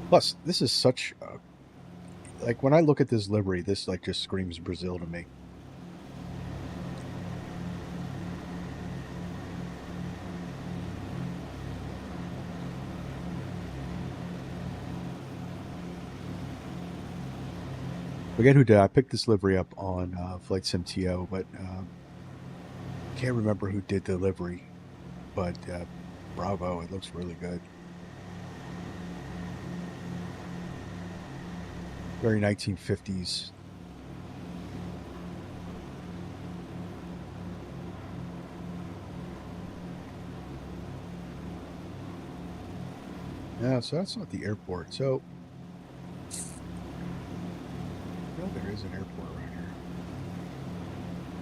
Plus, this is such like when I look at this livery, this like just screams Brazil to me. Forget who did. I picked this livery up on Flight Sim.To, but can't remember who did the livery. But bravo, it looks really good. Very 1950s. Yeah, so that's not the airport. So, no, there is an airport right here.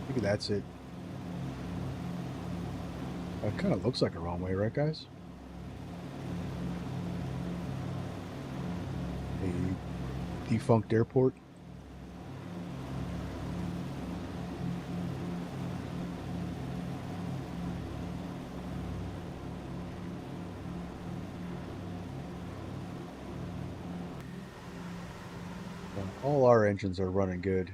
Maybe that's it. It kind of looks like a runway, right, guys? A defunct airport. All our engines are running good.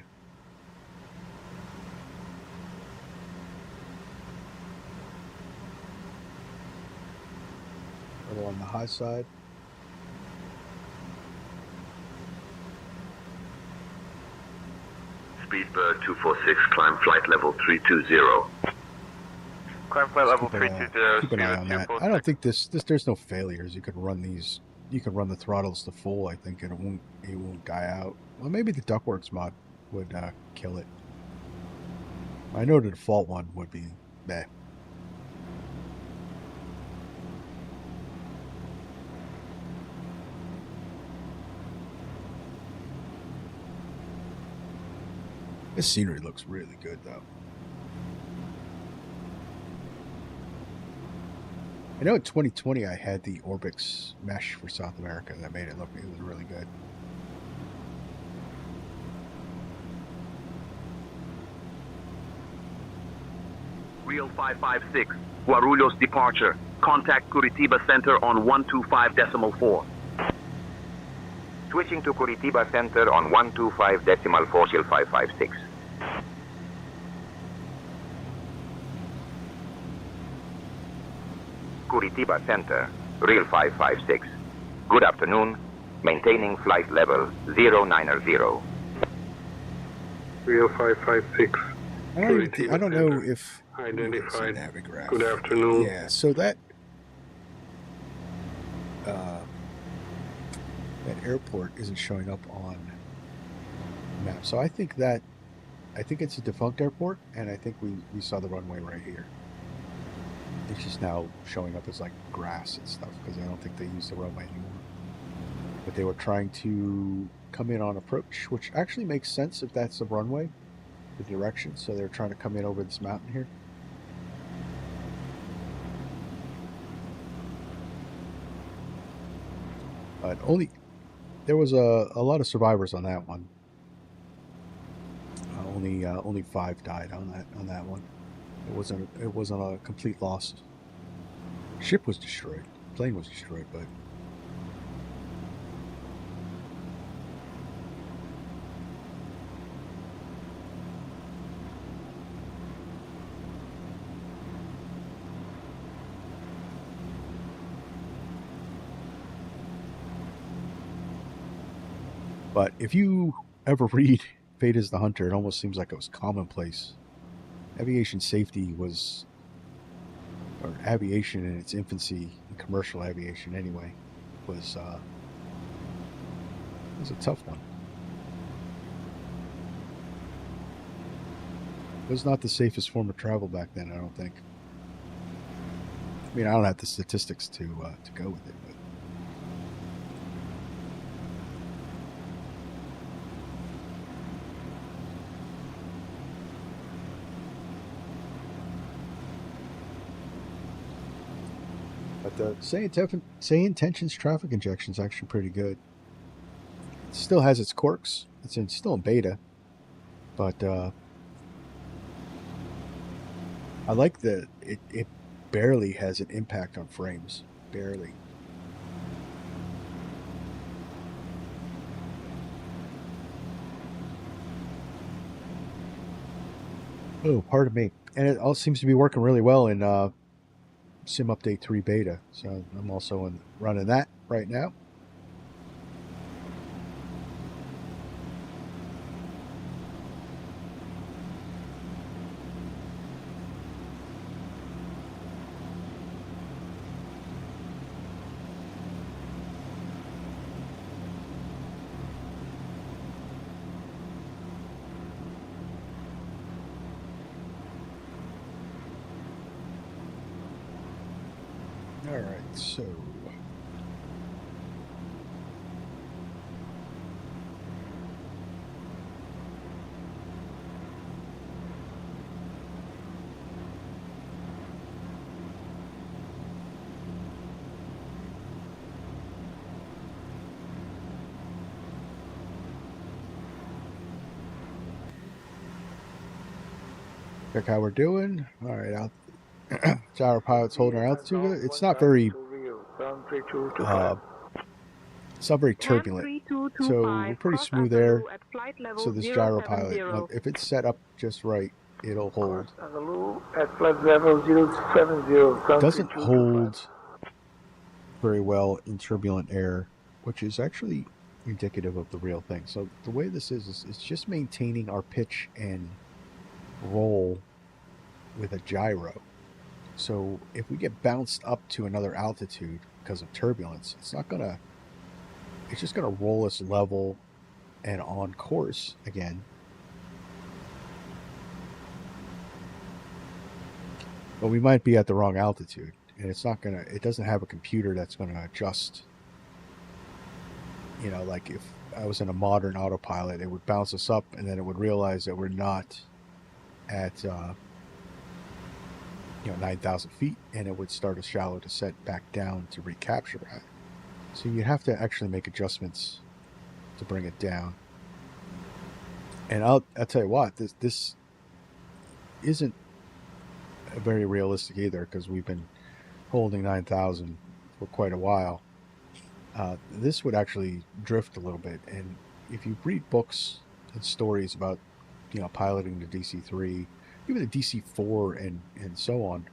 A little on the high side. Speedbird 246, climb flight level 320. Climb flight level 320. Keep an eye on that. I don't think there's no failures. You could run these. You can run the throttles to full, I think, and it won't die out. Well, maybe the Duckworks mod would kill it. I know the default one would be meh. This scenery looks really good, though. I know in 2020 I had the Orbix mesh for South America that made it look, it was really good. Real 556, Guarulhos departure. Contact Curitiba Center on 125.4. Switching to Curitiba Center on 125.4 till 556. Curitiba Center, Real 556. Good afternoon. Maintaining flight level 090. Real 556. I don't know if identified. Good afternoon. Yeah, so that airport isn't showing up on the map. So I think it's a defunct airport, and I think we saw the runway right here. It's just now showing up as like grass and stuff because I don't think they use the runway anymore. But they were trying to come in on approach, which actually makes sense if that's the runway, the direction. So they're trying to come in over this mountain here. But there was a lot of survivors on that one. Only 5 died on that one. It wasn't a complete loss. Ship was destroyed. Plane was destroyed, but if you ever read Fate is the Hunter, it almost seems like it was commonplace. Aviation safety was, or aviation in its infancy, commercial aviation anyway, was was a tough one. It was not the safest form of travel back then, I don't think. I mean, I don't have the statistics to go with it, but the Say Intentions traffic injection is actually pretty good. It still has its quirks. It's still in beta, but I like that it barely has an impact on frames. Barely. Oh, pardon me. And it all seems to be working really well in Sim Update 3 beta. So I'm also running that right now. All right, so check how we're doing. All right, gyro pilot's holding our altitude. It's not very turbulent, so we're pretty smooth there. So this gyro pilot, if it's set up just right, it'll hold. At flight level 070. It doesn't hold very well in turbulent air, which is actually indicative of the real thing. So the way this is it's just maintaining our pitch and roll with a gyro. So if we get bounced up to another altitude because of turbulence, it's just gonna roll us level and on course again. But we might be at the wrong altitude, and it doesn't have a computer that's gonna adjust. You know, like if I was in a modern autopilot, it would bounce us up and then it would realize that we're not at 9,000 feet, and it would start a shallow descent back down to recapture that. So you have to actually make adjustments to bring it down. And I'll tell you what, this isn't very realistic either, because we've been holding 9,000 for quite a while. This would actually drift a little bit, and if you read books and stories about piloting the DC-3, even the DC-4 and so on,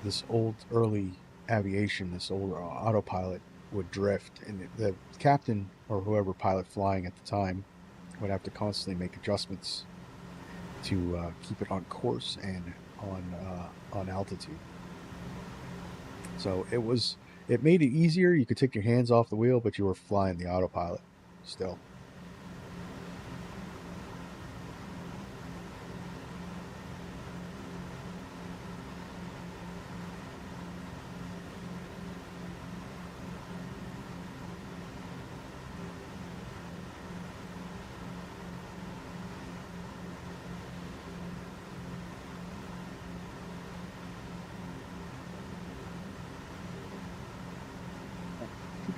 this early aviation, this old autopilot would drift, and the captain or whoever pilot flying at the time would have to constantly make adjustments to keep it on course and on altitude. So it made it easier. You could take your hands off the wheel, but you were flying the autopilot still.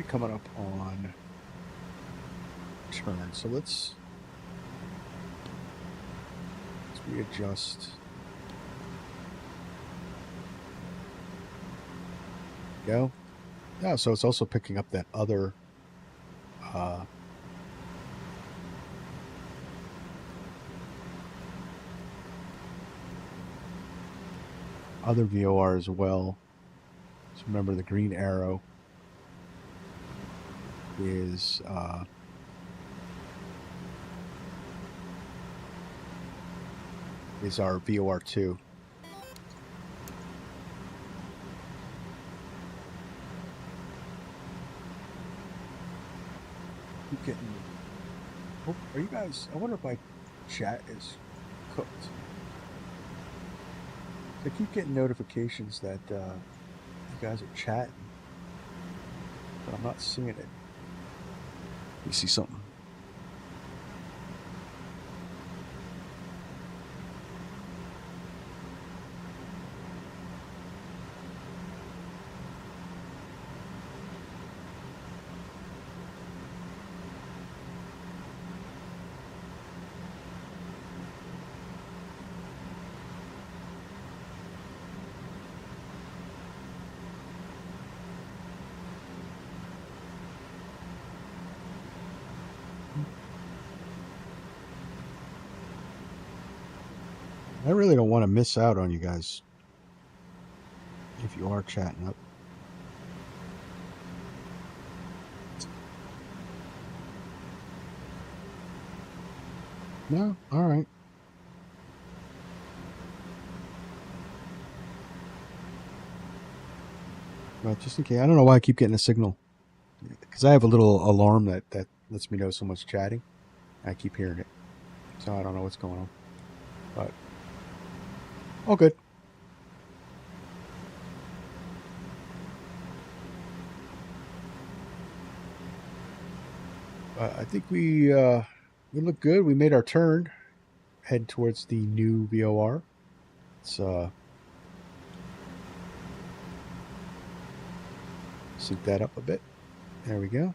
Coming up on turn, so let's readjust. Go. Yeah, so it's also picking up that other VOR as well. So remember, the green arrow is our VOR2. getting... Oh, are you guys... I wonder if my chat is cooked. I keep getting notifications that you guys are chatting, but I'm not seeing it. Let me see something. I really don't want to miss out on you guys if you are chatting up. No? All right. Well, just in case. I don't know why I keep getting a signal. Because I have a little alarm that lets me know someone's chatting. I keep hearing it. So I don't know what's going on. But all good. I think we look good. We made our turn. Head towards the new VOR. Let's sync that up a bit. There we go.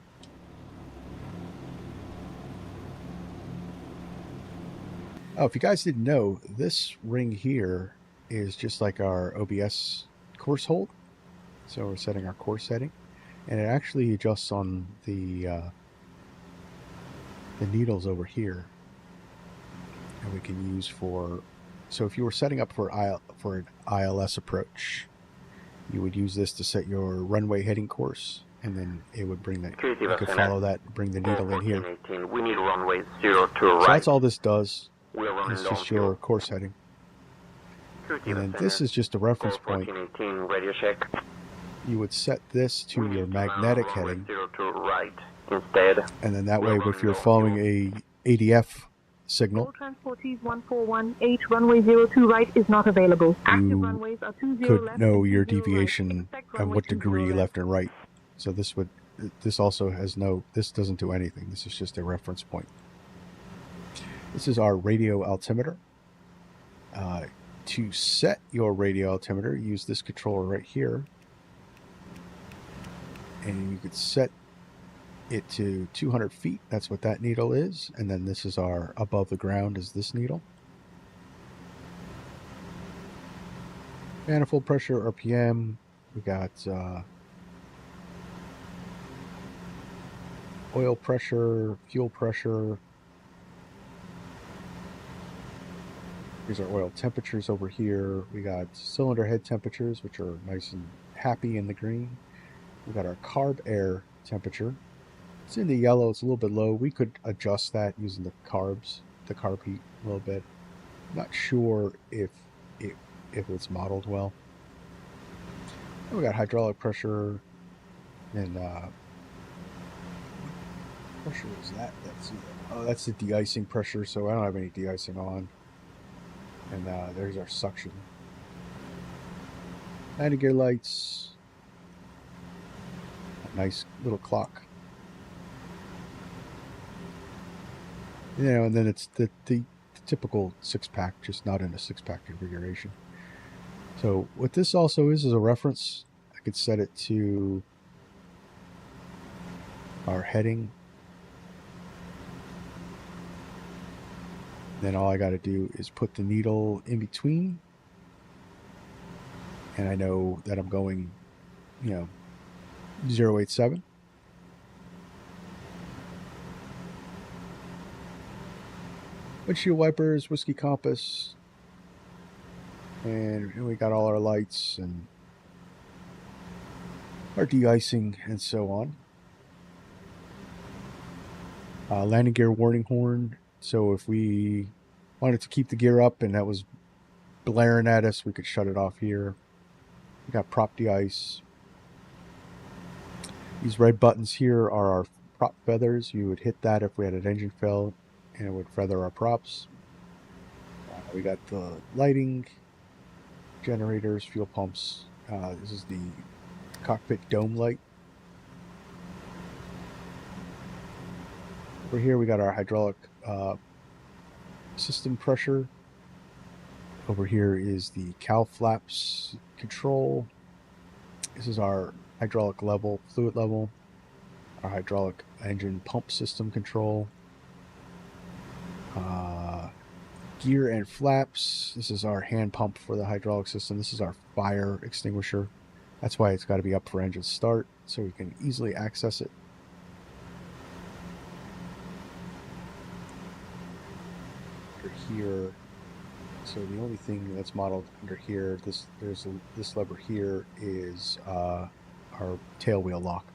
Oh, if you guys didn't know, this ring here is just like our OBS course hold. So we're setting our course setting, and it actually adjusts on the needles over here, and we can use for. So if you were setting up for an ILS approach, you would use this to set your runway heading course, and then it would bring that. You could follow that, bring the needle in here. 18. We need runway 02 So right. that's all this does. We're running It's long just your course heading. And then this is just a reference point. 1418, radio check. You would set this to your magnetic heading. 02 right instead. And then that way, if you're following a ADF signal, Transport 1418, runway 02 right is not available. Active runways are 20 could left know and your 20 deviation right. and what degree left and right. So this also has this doesn't do anything. This is just a reference point. This is our radio altimeter. To set your radio altimeter, use this controller right here. And you could set it to 200 feet. That's what that needle is. And then this is our above the ground is this needle. Manifold pressure, RPM. We got oil pressure, fuel pressure. Here's our oil temperatures over here. We got cylinder head temperatures, which are nice and happy in the green. We got our carb air temperature. It's in the yellow. It's a little bit low. We could adjust that using the carb heat a little bit. Not sure if it's modeled well. And we got hydraulic pressure and pressure is that? That's the de-icing pressure. So I don't have any de-icing on. And there's our suction. Landing gear lights. A nice little clock. You know, and then it's the typical 6-pack, just not in a 6-pack configuration. So what this also is a reference. I could set it to our heading. Then all I got to do is put the needle in between. And I know that I'm going, 087. Windshield wipers, whiskey compass. And we got all our lights and our de-icing and so on. Landing gear warning horn. So if we wanted to keep the gear up and that was blaring at us, we could shut it off here. We got prop de-ice. These red buttons here are our prop feathers. You would hit that if we had an engine fail, and it would feather our props. We got the lighting, generators, fuel pumps. This is the cockpit dome light. Over here we got our hydraulic system pressure. Over here is the cowl flaps control. This is our hydraulic level, fluid level. Our hydraulic engine pump system control. Gear and flaps. This is our hand pump for the hydraulic system. This is our fire extinguisher. That's why it's got to be up for engine start, so we can easily access it. Under here, so the only thing that's modeled under here, this lever here is our tail wheel lock.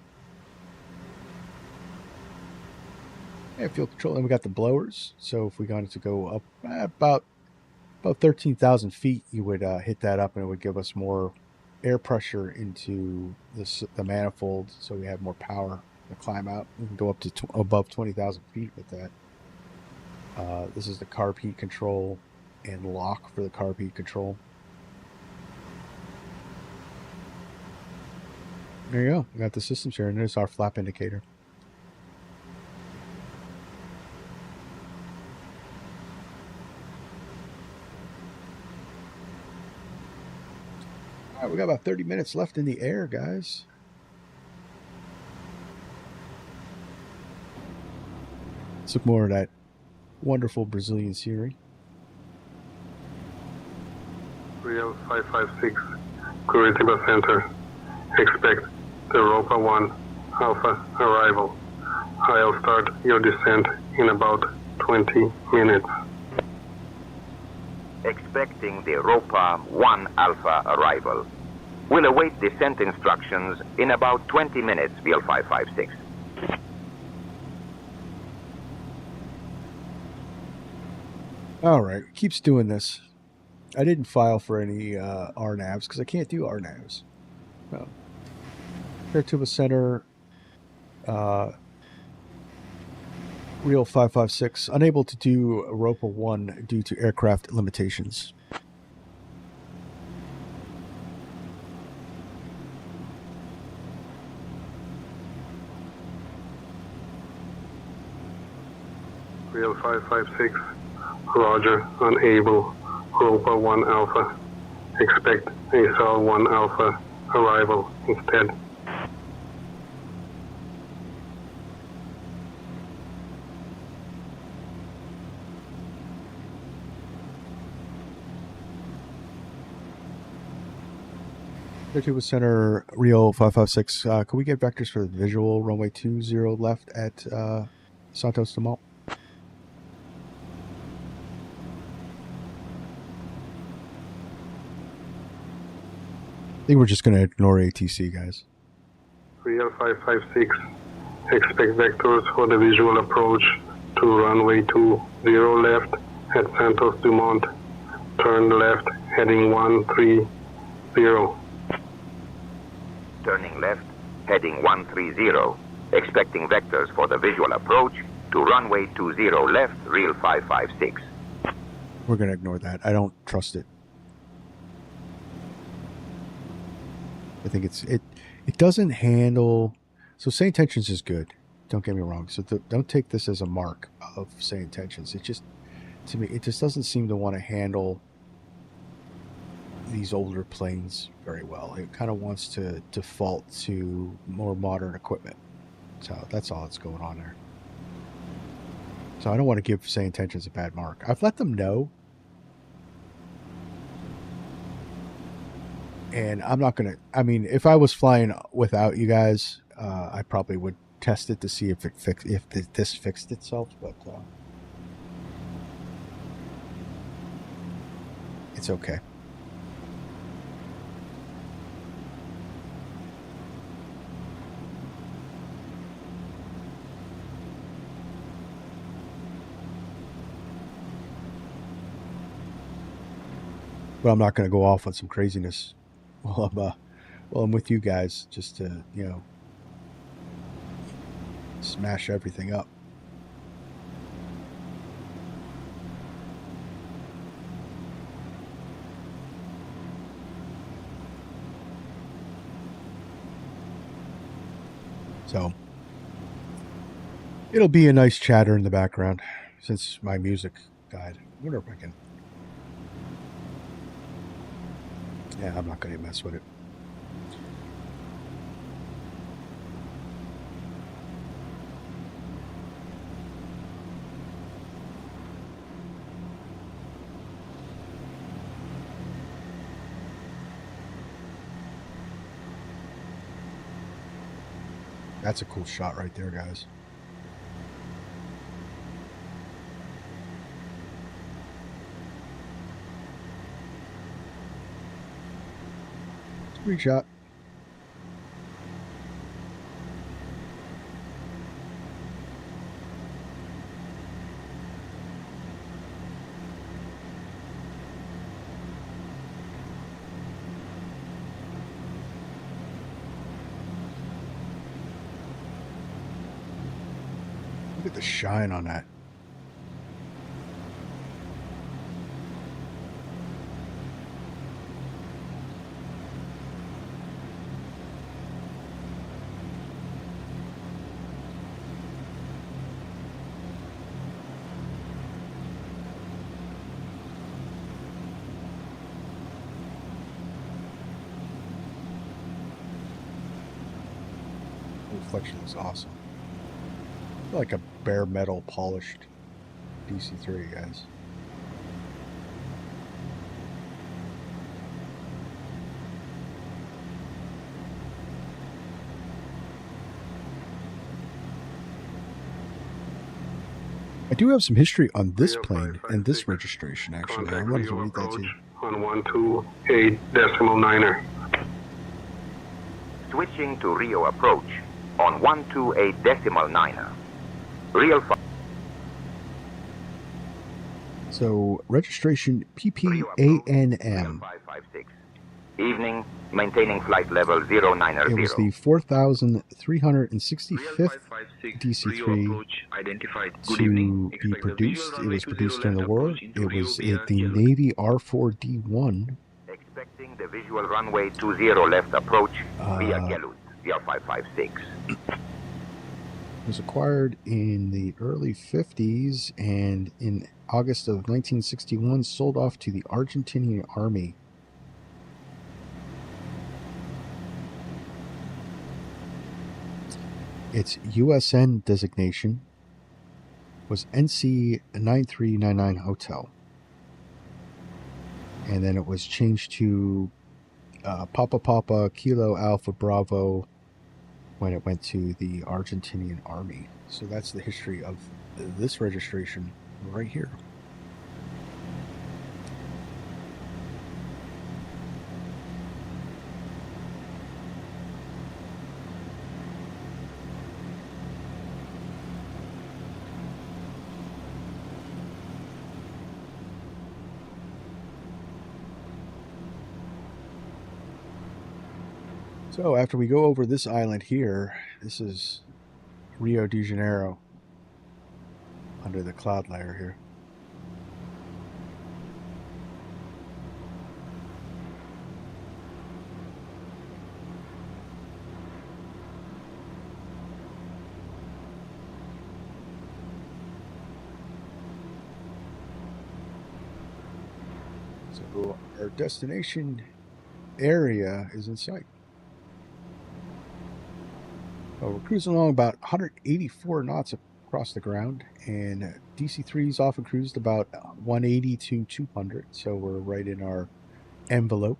And fuel control, and we got the blowers. So if we wanted to go up about 13,000 feet, you would hit that up, and it would give us more air pressure into the manifold, so we have more power to climb out. We can go up to above 20,000 feet with that. This is the carb heat control and lock for the carb heat control. There you go. We got the systems here, and there's our flap indicator. All right, we got about 30 minutes left in the air, guys. Let's look more at that wonderful Brazilian scenery. Real 556, Curitiba Center. Expect the Europa 1 Alpha arrival. I'll start your descent in about 20 minutes. Expecting the Europa 1 Alpha arrival. We'll await descent instructions in about 20 minutes, Real 556. All right, keeps doing this. I didn't file for any RNAVs because I can't do RNAVs. No. Curitiba Center, Real 556, unable to do Europa 1 due to aircraft limitations. Real 556, Roger, unable, Europa 1 Alpha. Expect ASL 1 Alpha arrival instead. Curitiba Center, Rio 556. Can we get vectors for the visual runway 20 left at Santos Dumont? I think we're just going to ignore ATC, guys. Real 556, expect vectors for the visual approach to runway 20 left at Santos Dumont. Turn left, heading 130. Turning left, heading 130. Expecting vectors for the visual approach to runway 20 left, Real 556. We're going to ignore that. I don't trust it. I think it doesn't handle. So say intentions is good. Don't get me wrong. So don't take this as a mark of say intentions. It just, to me, it just doesn't seem to want to handle these older planes very well. It kind of wants to default to more modern equipment. So that's all that's going on there. So I don't want to give say intentions a bad mark. I've let them know. And I'm not going to, I mean, if I was flying without you guys, I probably would test it to see if this fixed itself, but it's okay. But I'm not going to go off on some craziness while I'm with you guys, just to, you know, smash everything up. So it'll be a nice chatter in the background since my music died. I wonder if I can. Yeah, I'm not going to mess with it. That's a cool shot right there, guys. Screenshot. Look at the shine on that. The reflection looks awesome. Like a bare metal polished DC-3, guys. I do have some history on this plane and this registration, actually. I wanted to read that to you. On 128.9er. Switching to Rio approach on 128.9er. Real 5. So, registration PPANM. 556. Evening, maintaining flight level 090. It was the 4,365th DC-3 to be produced. It was produced during the war. It was at the Navy R4D1. Expecting the visual runway 20 left approach via Gelut, via 556. It was acquired in the early 50s and in August of 1961 sold off to the Argentinian Army. Its USN designation was NC9399 Hotel. And then it was changed to Papa Papa Kilo Alpha Bravo when it went to the Argentinian Army. So that's the history of this registration right here. So after we go over this island here, this is Rio de Janeiro under the cloud layer here. So our destination area is in sight. Well, we're cruising along about 184 knots across the ground, and DC-3s often cruised about 180 to 200, so we're right in our envelope.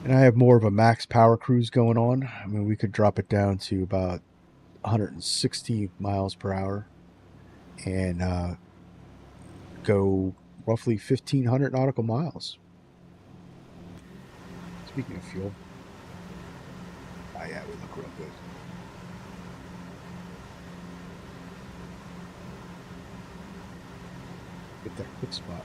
And I have more of a max power cruise going on. I mean, we could drop it down to about 160 miles per hour and go roughly 1,500 nautical miles. Speaking of fuel. Oh yeah, we look real good. Get that quick spot.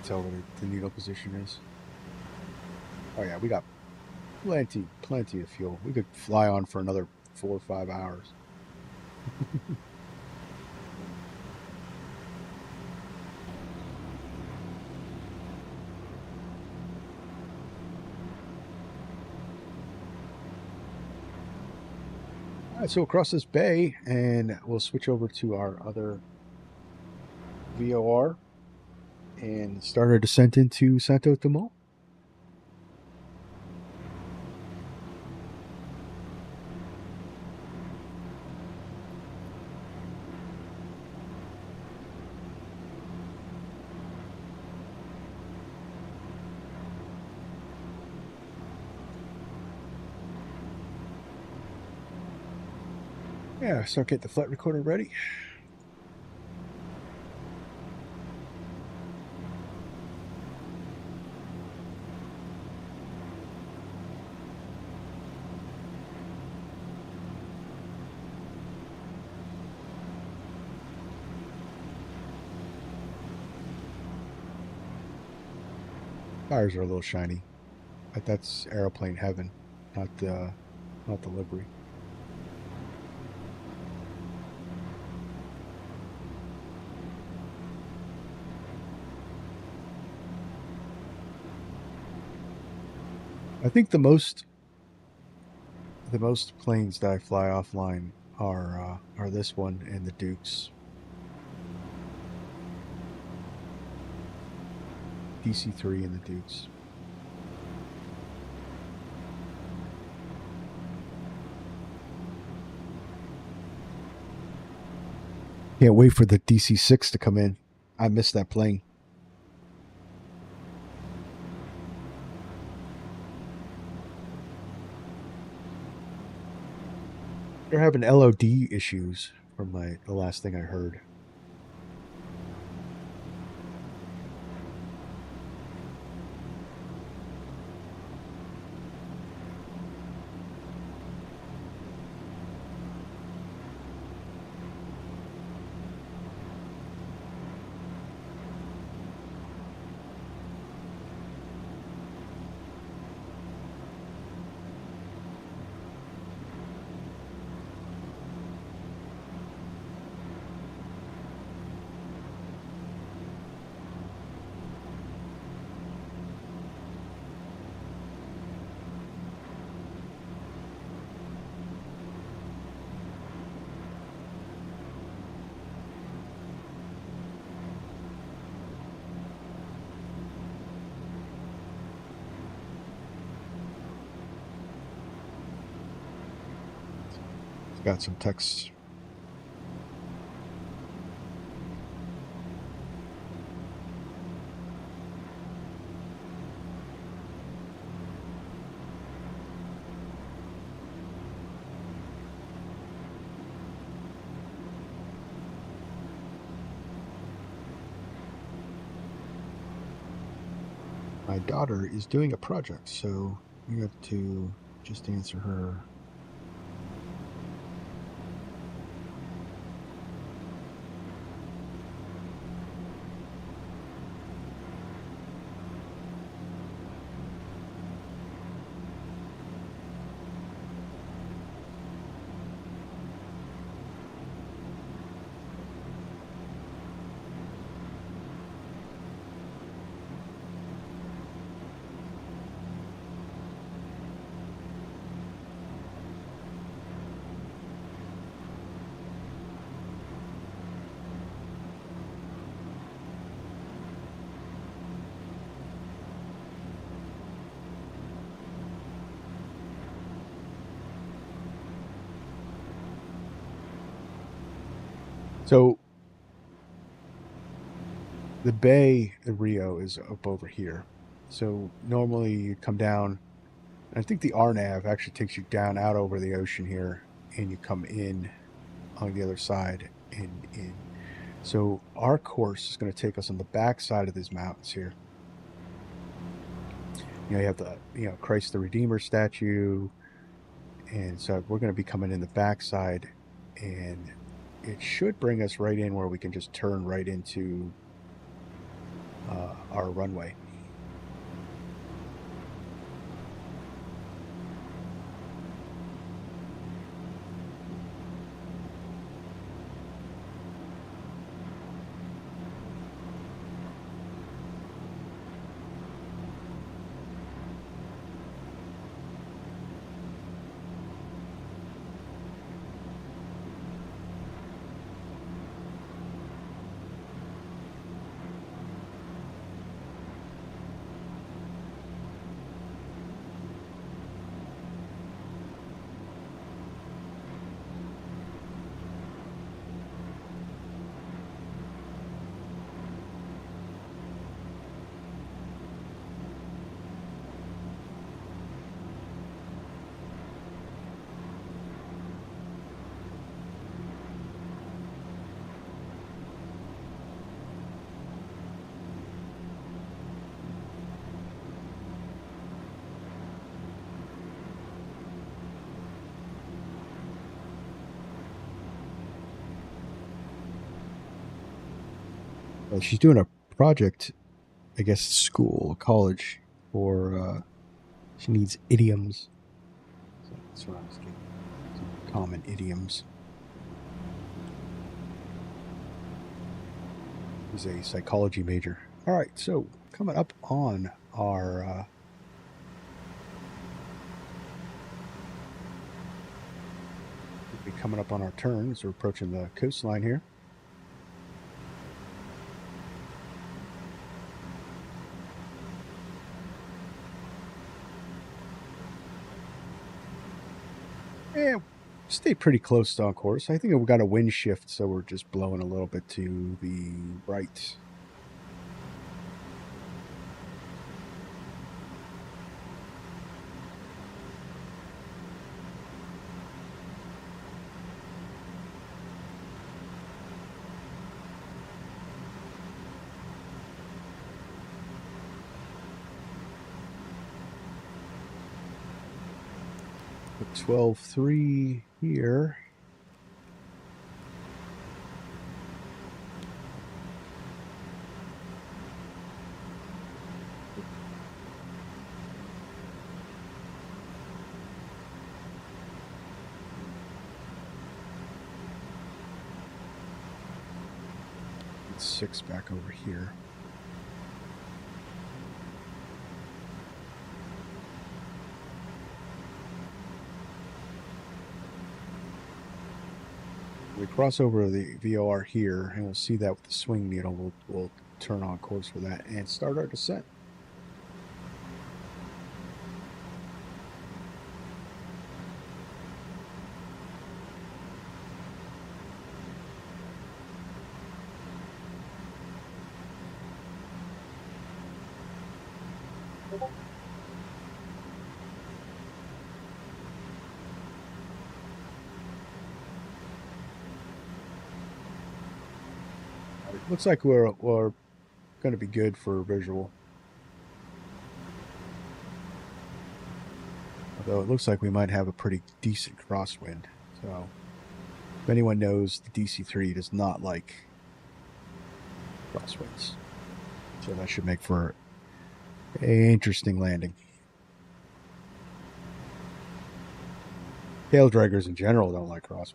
can tell what the needle position is. Oh yeah, we got plenty of fuel. We could fly on for another 4 or 5 hours. All right, so across this bay, and we'll switch over to our other VOR and start our descent into Santo Dumont. Yeah, so get the flight recorder ready. Tires are a little shiny, but that's airplane heaven, not the livery. I think the most planes that I fly offline are this one and the Dukes. DC-3 and the Dukes. Can't wait for the DC-6 to come in. I missed that plane. They're having LOD issues from the last thing I heard. Got some text. My daughter is doing a project, so we have to just answer her. So the bay in Rio is up over here. So normally you come down, and I think the RNAV actually takes you down out over the ocean here, and you come in on the other side and in. So our course is going to take us on the back side of these mountains here. You have the Christ the Redeemer statue, and so we're going to be coming in the back side, and it should bring us right in where we can just turn right into our runway. She's doing a project, I guess, school, college, for she needs idioms. So that's what I was getting. Some common idioms. She's a psychology major. All right, so coming up on our we'll be coming up on our turns. We're approaching the coastline here. Yeah, stayed pretty close on course. I think we got a wind shift, so we're just blowing a little bit to the right. The 12.3 here. It's 6 back over here. We cross over the VOR here, and we'll see that with the swing needle. We'll turn on course for that and start our descent. Looks like we're going to be good for visual. Although it looks like we might have a pretty decent crosswind. So if anyone knows, the DC-3 does not like crosswinds. So that should make for an interesting landing. Tail draggers in general don't like crosswinds.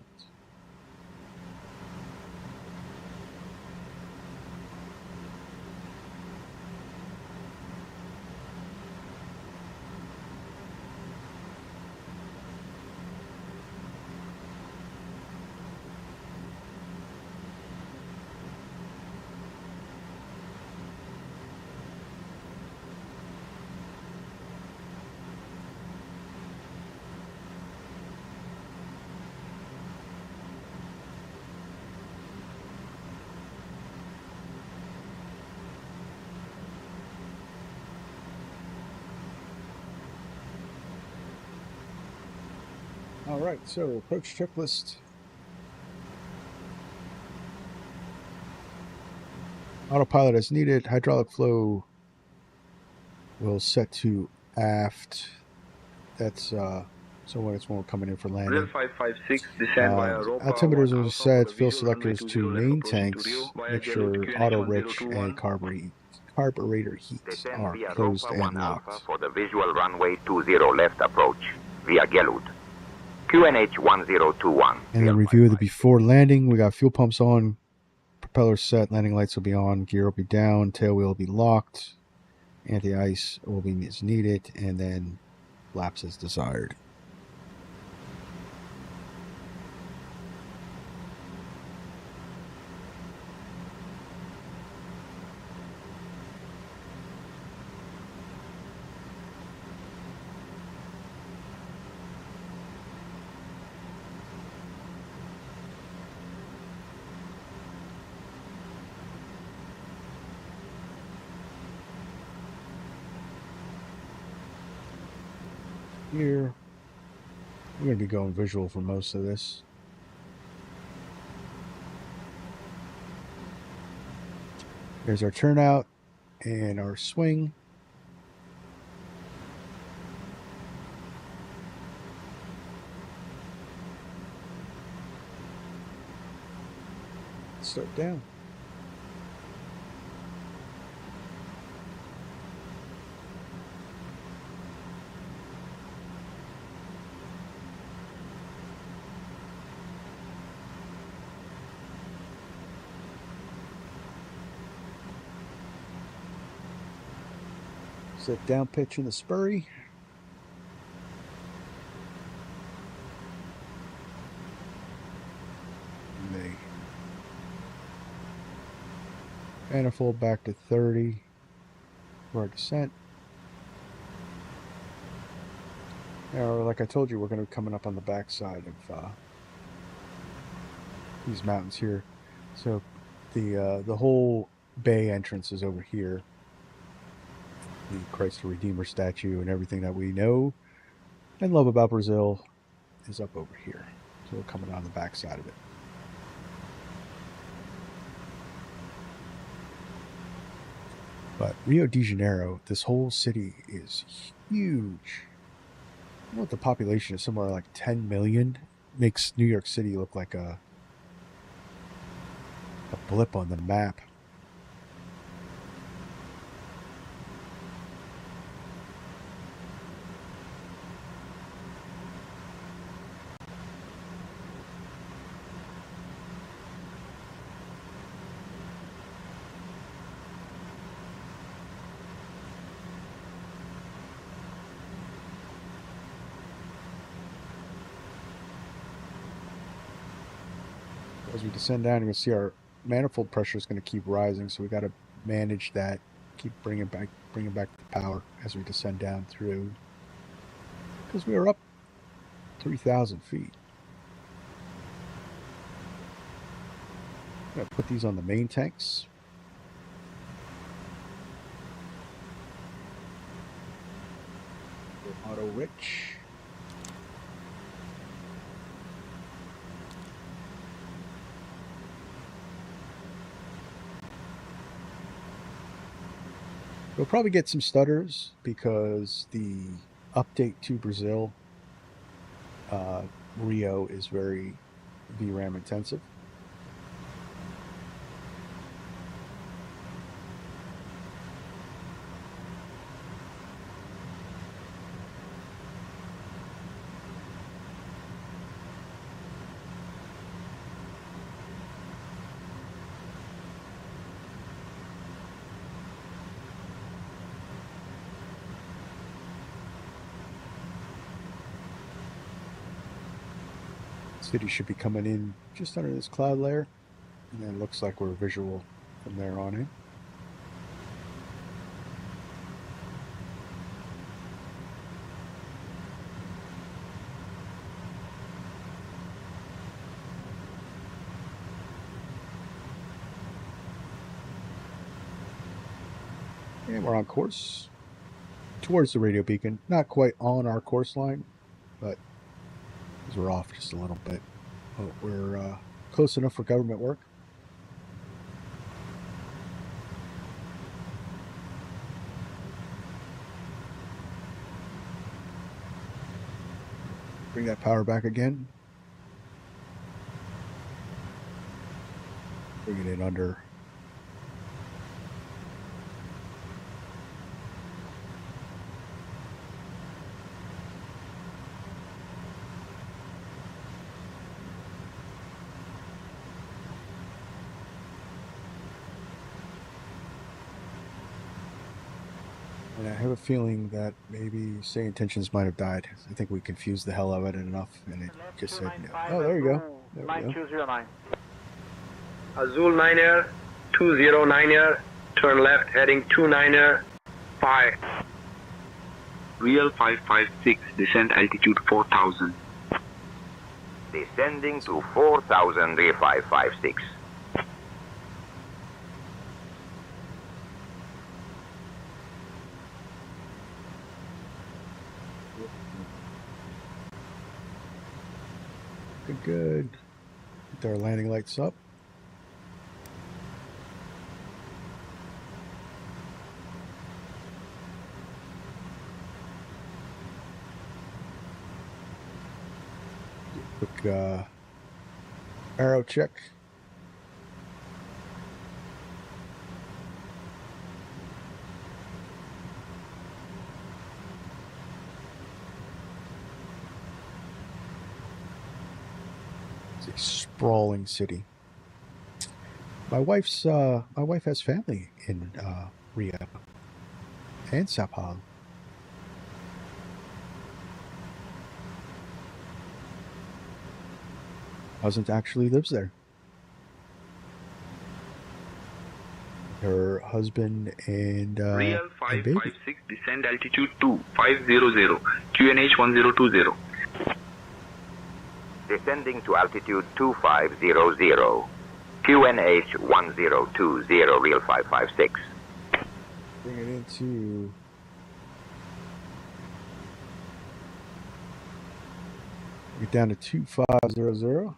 All right, so approach checklist. Autopilot as needed. Hydraulic flow will set to aft. That's so when we're coming in for landing. Real 556, descend via Europa. Altimeters are set. Fuel selectors to main tanks. Make sure auto rich and carburetor heats Descend are via closed Ropa and 1 locked. Alpha for the visual runway 20 left approach via Gelud. QNH 1021. And then review of the before landing. We got fuel pumps on, propeller set, landing lights will be on, gear will be down, tail wheel will be locked, anti-ice will be as needed, and then flaps as desired. Here, we're going to be going visual for most of this. There's our turnout and our swing. Start down. Set down pitch in the spurry. Manifold back to 30 for our descent. Now, like I told you, we're going to be coming up on the backside of these mountains here. So the whole bay entrance is over here. The Christ the Redeemer statue and everything that we know and love about Brazil is up over here. So we're coming on the backside of it. But Rio de Janeiro, this whole city is huge. I know what the population is, somewhere like 10 million. Makes New York City look like a blip on the map. As we descend down, you can see our manifold pressure is going to keep rising, so we got to manage that, keep bringing back the power as we descend down through, because we are up 3,000 feet. I'm going to put these on the main tanks. Auto rich. We'll probably get some stutters because the update to Brazil, Rio is very VRAM intensive. City should be coming in just under this cloud layer, and then it looks like we're visual from there on in. And we're on course towards the radio beacon. Not quite on our course line, but we're off just a little bit. But we're close enough for government work. Bring that power back again. Bring it in under And I have a feeling that maybe Say Intentions might have died. I think we confused the hell out of it enough, and it just said no. Oh, there you go. There we go. 9209. Azul 9 Air, 209 Air, turn left heading 29 Air, 5. Real 556, descent altitude 4000. Descending to 4000, Real 556. Good, good. Get our landing lights up. Quick arrow check. It's a sprawling city. My wife has family in Rio and Sao Paulo. Husband actually lives there. Her husband and Real and baby. 556, descent altitude 2500, QNH 1020. Descending to altitude 2500. QNH 1020, Real 556. Bring it into get down to 2500.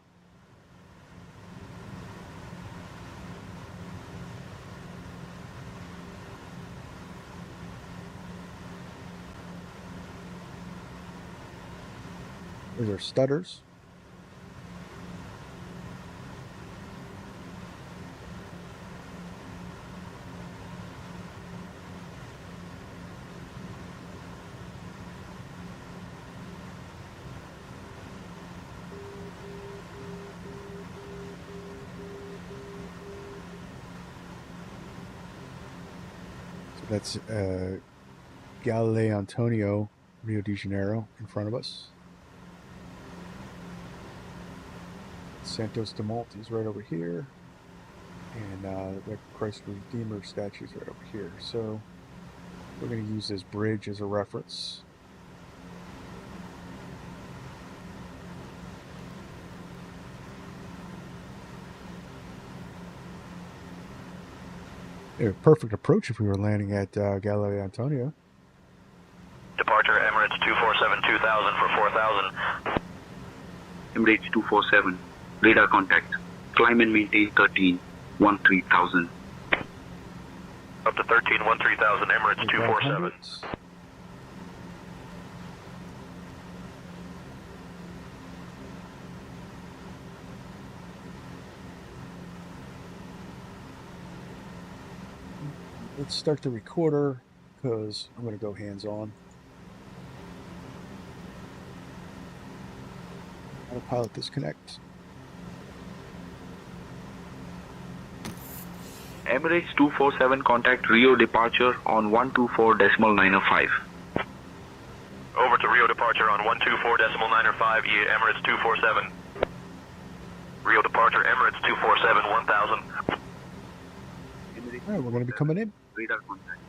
These are stutters. So that's Galileo Antonio, Rio de Janeiro in front of us. Santos Dumont is right over here, and the Christ Redeemer statue is right over here. So we're going to use this bridge as a reference. A perfect approach if we were landing at Galileo Antonio. Departure Emirates 247 2000 for 4000. Emirates 247, radar contact. Climb and maintain 13, 13,000. Up to 13, 13,000, Emirates 247. Let's start the recorder because I'm going to go hands-on. Autopilot disconnect. Emirates 247, contact Rio departure on 124.905. Over to Rio departure on 124.905, Emirates 247. Rio departure, Emirates 247, 1000. All right, we're going to be coming in. Radar contact.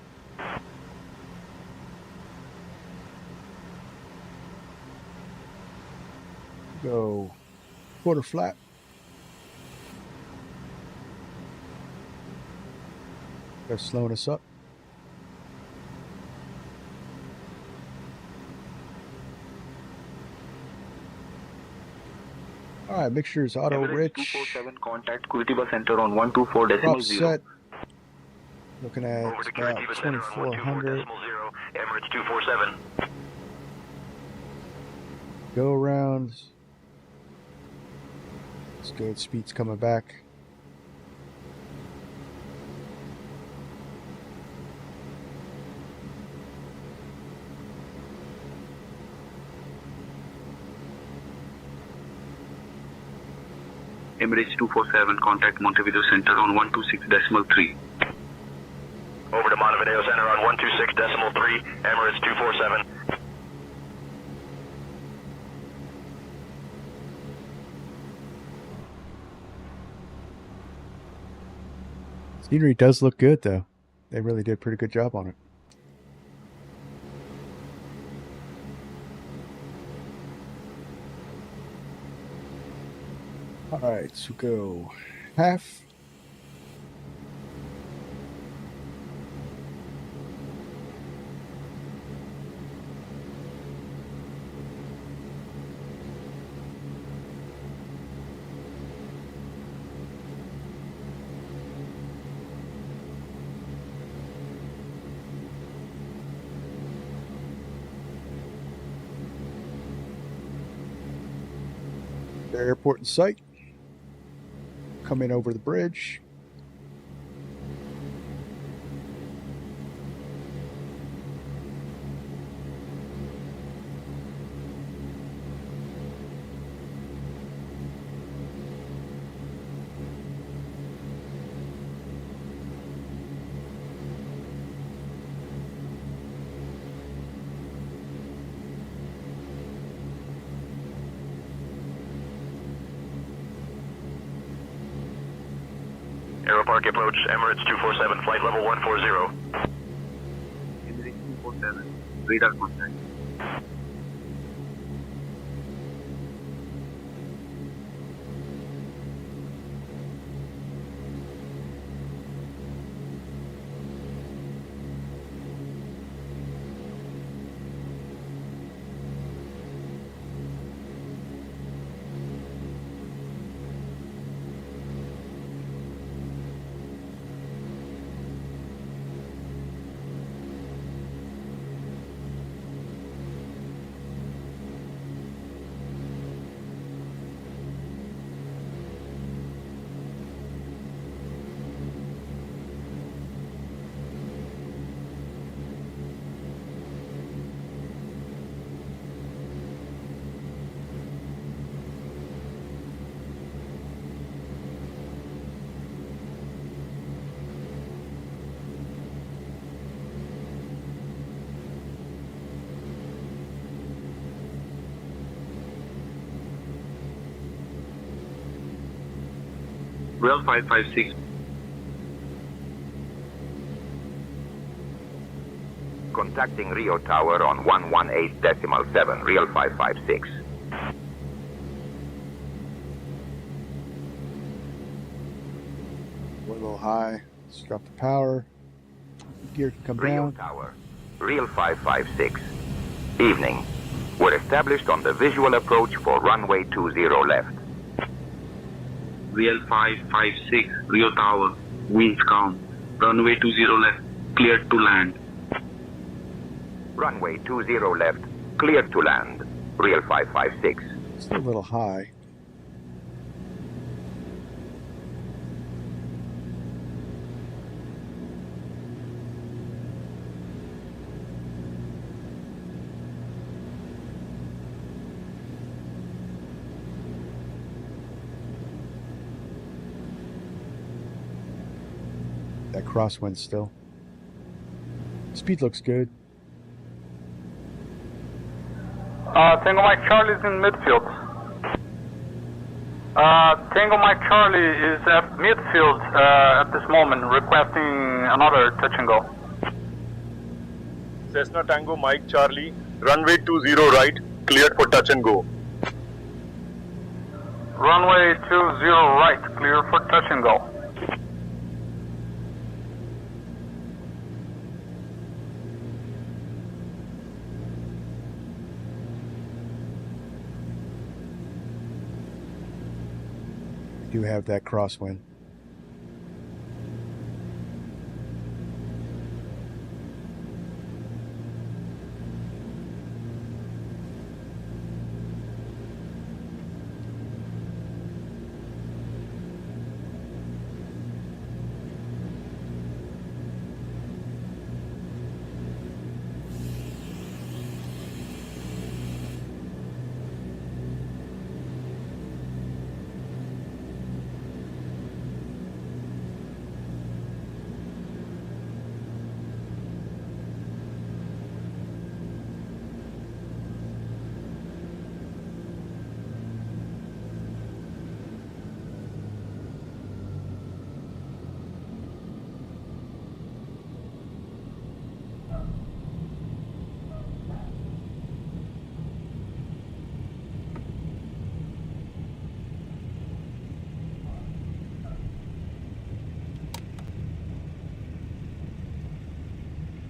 Go quarter flat. They're slowing us up. All right, mixture is auto Emirates rich. 247, contact Curitiba Center on 124.0. Drop set. Looking at Over to about Curitiba Center on 2400. 124.0, Emirates 247. Go around. It's good. Speed's coming back. Emirates 247, contact Montevideo Center on 126.3. Over to Montevideo Center on 126.3, Emirates 247. Scenery does look good, though. They really did a pretty good job on it. All right, so go half. Airport in sight. Come in over the bridge. Aeropark approach, Emirates 247, flight level 140. Emirates 247, radar contact. Real 556. Contacting Rio Tower on 118.7, Real 556. We're a little high. Let's drop the power. Gear can come Rio down. Tower, Real 556. Evening. We're established on the visual approach for runway 20 left. Real 556, Rio Tower, winds calm. Runway 20 left, cleared to land. Runway 20 left, cleared to land. Real 556. It's a little high. That crosswind still. Speed looks good. Tango Mike Charlie is in midfield. Tango Mike Charlie is at midfield at this moment, requesting another touch and go. Cessna Tango Mike Charlie, runway 20 right, cleared for touch and go. Runway 20 right, clear for touch and go. Do have that crosswind.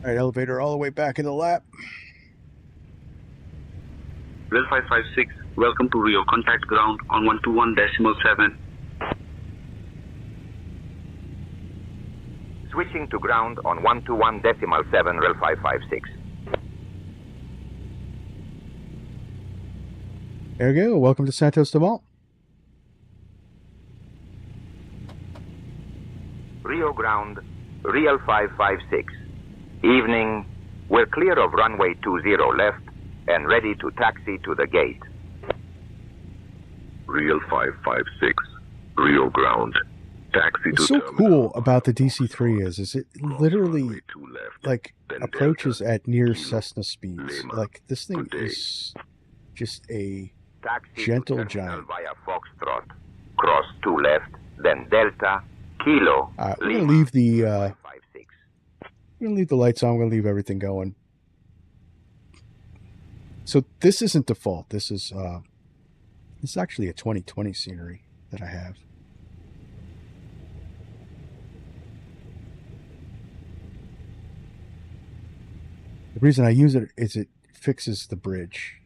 All right, elevator all the way back in the lap. Real 556, welcome to Rio. Contact ground on 121.7. Switching to ground on 121.7, Real 556. There we go. Welcome to Santos Dumont. Rio ground, Real 556. Evening, we're clear of runway 20 left and ready to taxi to the gate. Real 556, Rio ground. Taxi What's to so terminal. cool about the DC-3 is it literally like approaches at near Cessna speeds. Like this thing is just a Taxi gentle to terminal giant. via Foxtrot. Cross 2 left, then Delta, Kilo, We're gonna Lima. leave the lights on. We're gonna leave everything going. So this isn't default. This is actually a 2020 scenery that I have. The reason I use it is it fixes the bridge.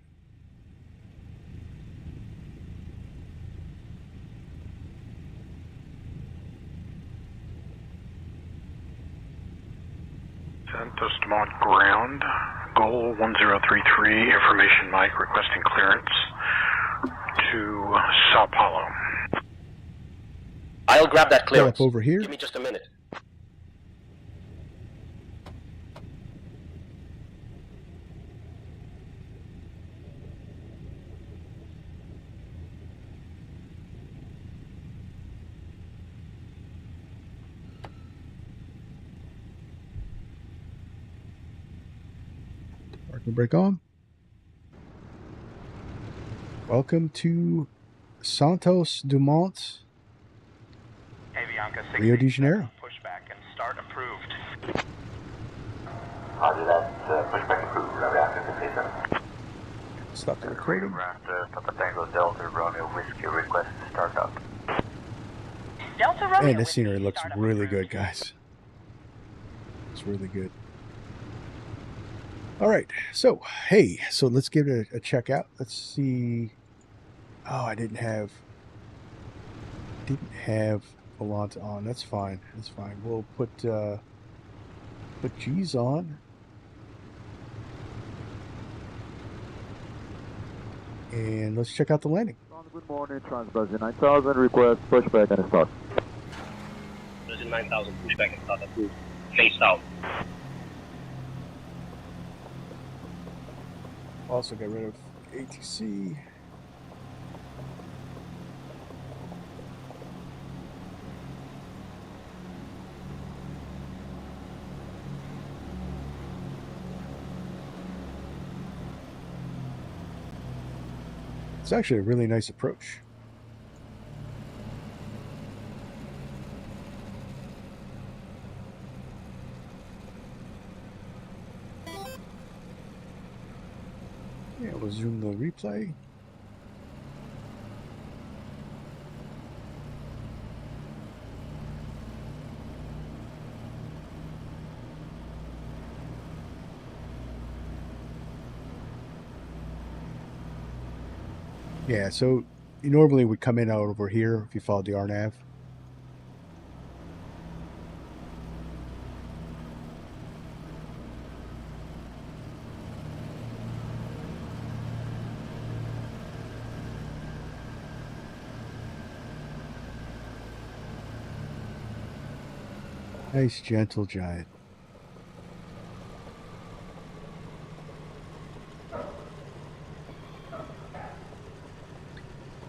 Santos Dumont ground, goal 1033, information mic requesting clearance to Sao Paulo. I'll grab that Pull clearance. up over here. Give me just a minute. Parking brake on. Welcome to Santos Dumont, Avianca Rio de Janeiro. pushback and start approved. Roger that. Pushback approved. Avianca 67. Stop the recording. Papa Tango Delta Romeo Whiskey request to start up. Delta Romeo. Man, this scenery looks really good, guys. It's really good. All right, so hey, so let's give it a check out. Let's see. Oh, I didn't have Volant on. That's fine. That's fine. We'll put G's on. And let's check out the landing. Good morning, Transbrazil 9000, request pushback and start. Brazil 9000, pushback and start approved. Face out. Also got rid of ATC. It's actually a really nice approach. Yeah, we'll zoom the replay. Yeah, so you normally would come in out over here if you followed the RNAV. Nice, gentle giant.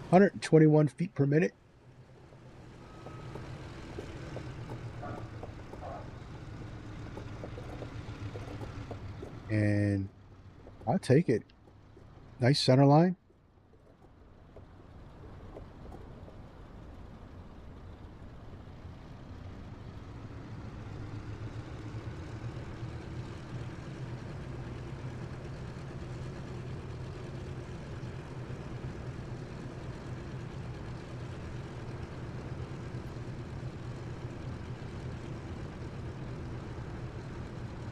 (121 feet per minute). And I'll take it. Nice center line.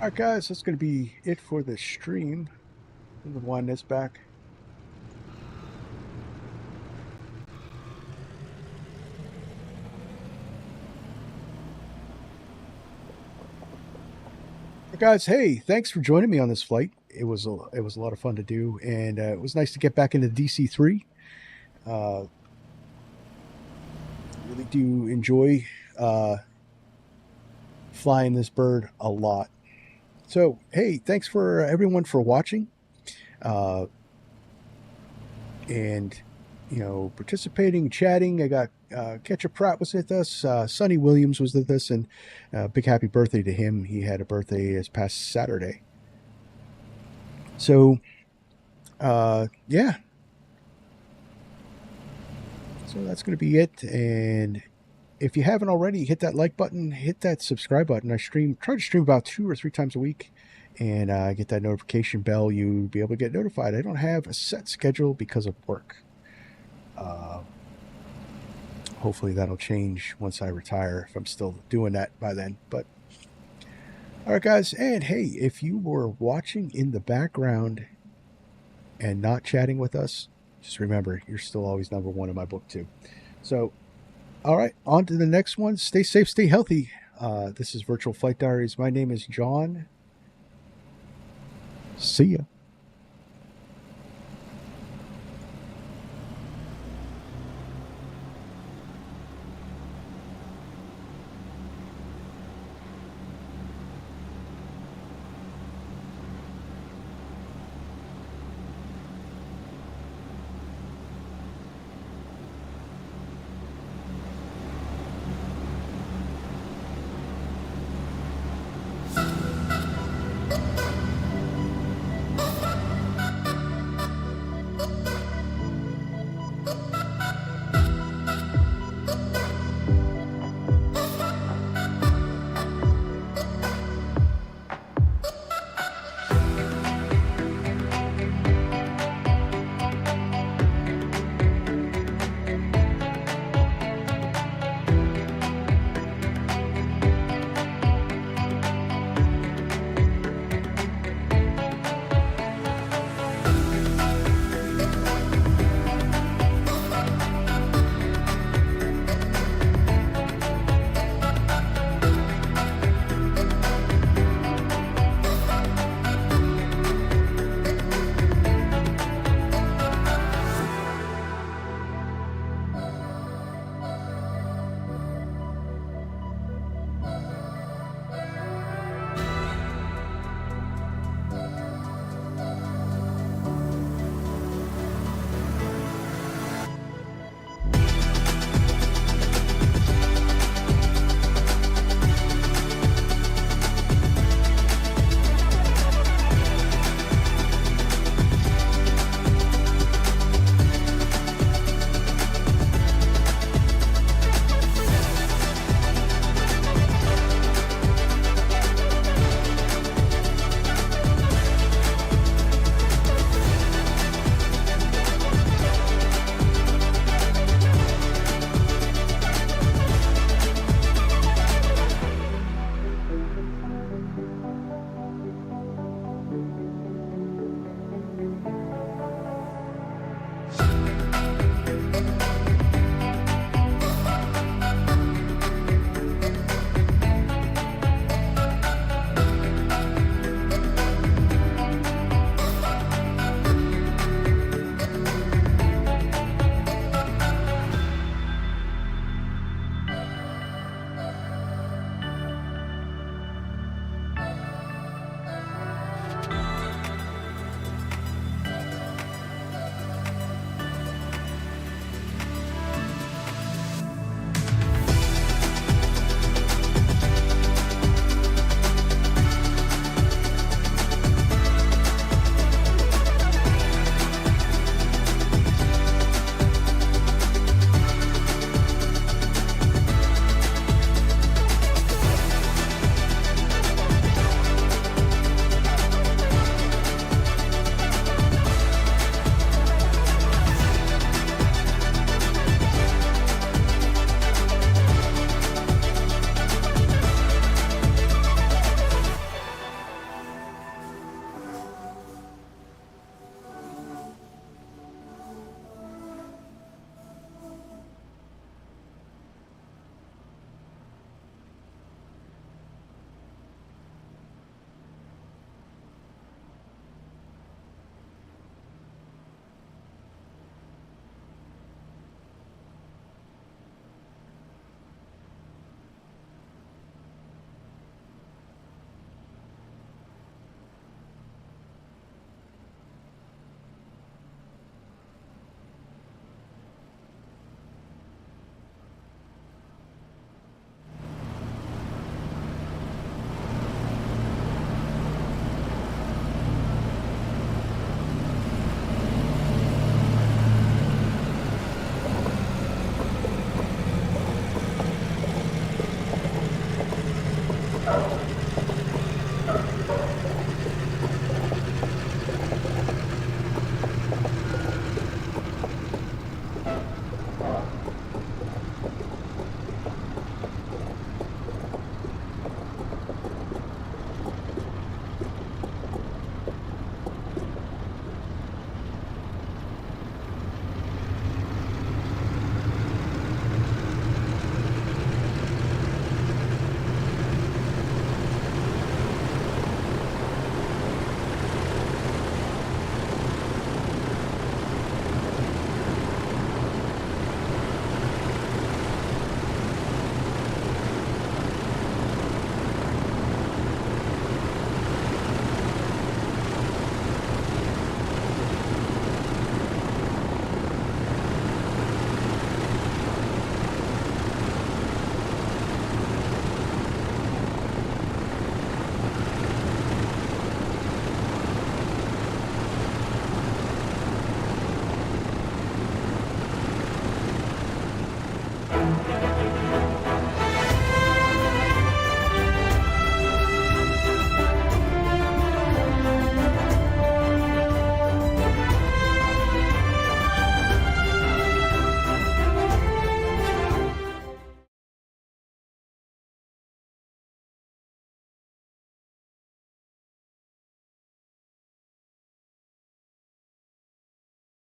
Alright guys, that's going to be it for the stream. I'm going to wind this back. Guys, hey, thanks for joining me on this flight. It was a lot of fun to do, and it was nice to get back into DC-3. Really do enjoy flying this bird a lot. So, hey, thanks for everyone for watching, and participating, chatting. I got Ketchup Pratt was with us, Sonny Williams was with us, and big happy birthday to him. He had a birthday this past Saturday. So, yeah. So that's going to be it. And if you haven't already, hit that like button, hit that subscribe button. I try to stream about 2 or 3 times a week, and get that notification bell. You'll be able to get notified. I don't have a set schedule because of work. Hopefully that'll change once I retire, if I'm still doing that by then. But all right, guys, and hey, if you were watching in the background and not chatting with us, just remember, you're still always #1 in my book too. So, all right, on to the next one. Stay safe, stay healthy. This is Virtual Flight Diaries. My name is John. See ya.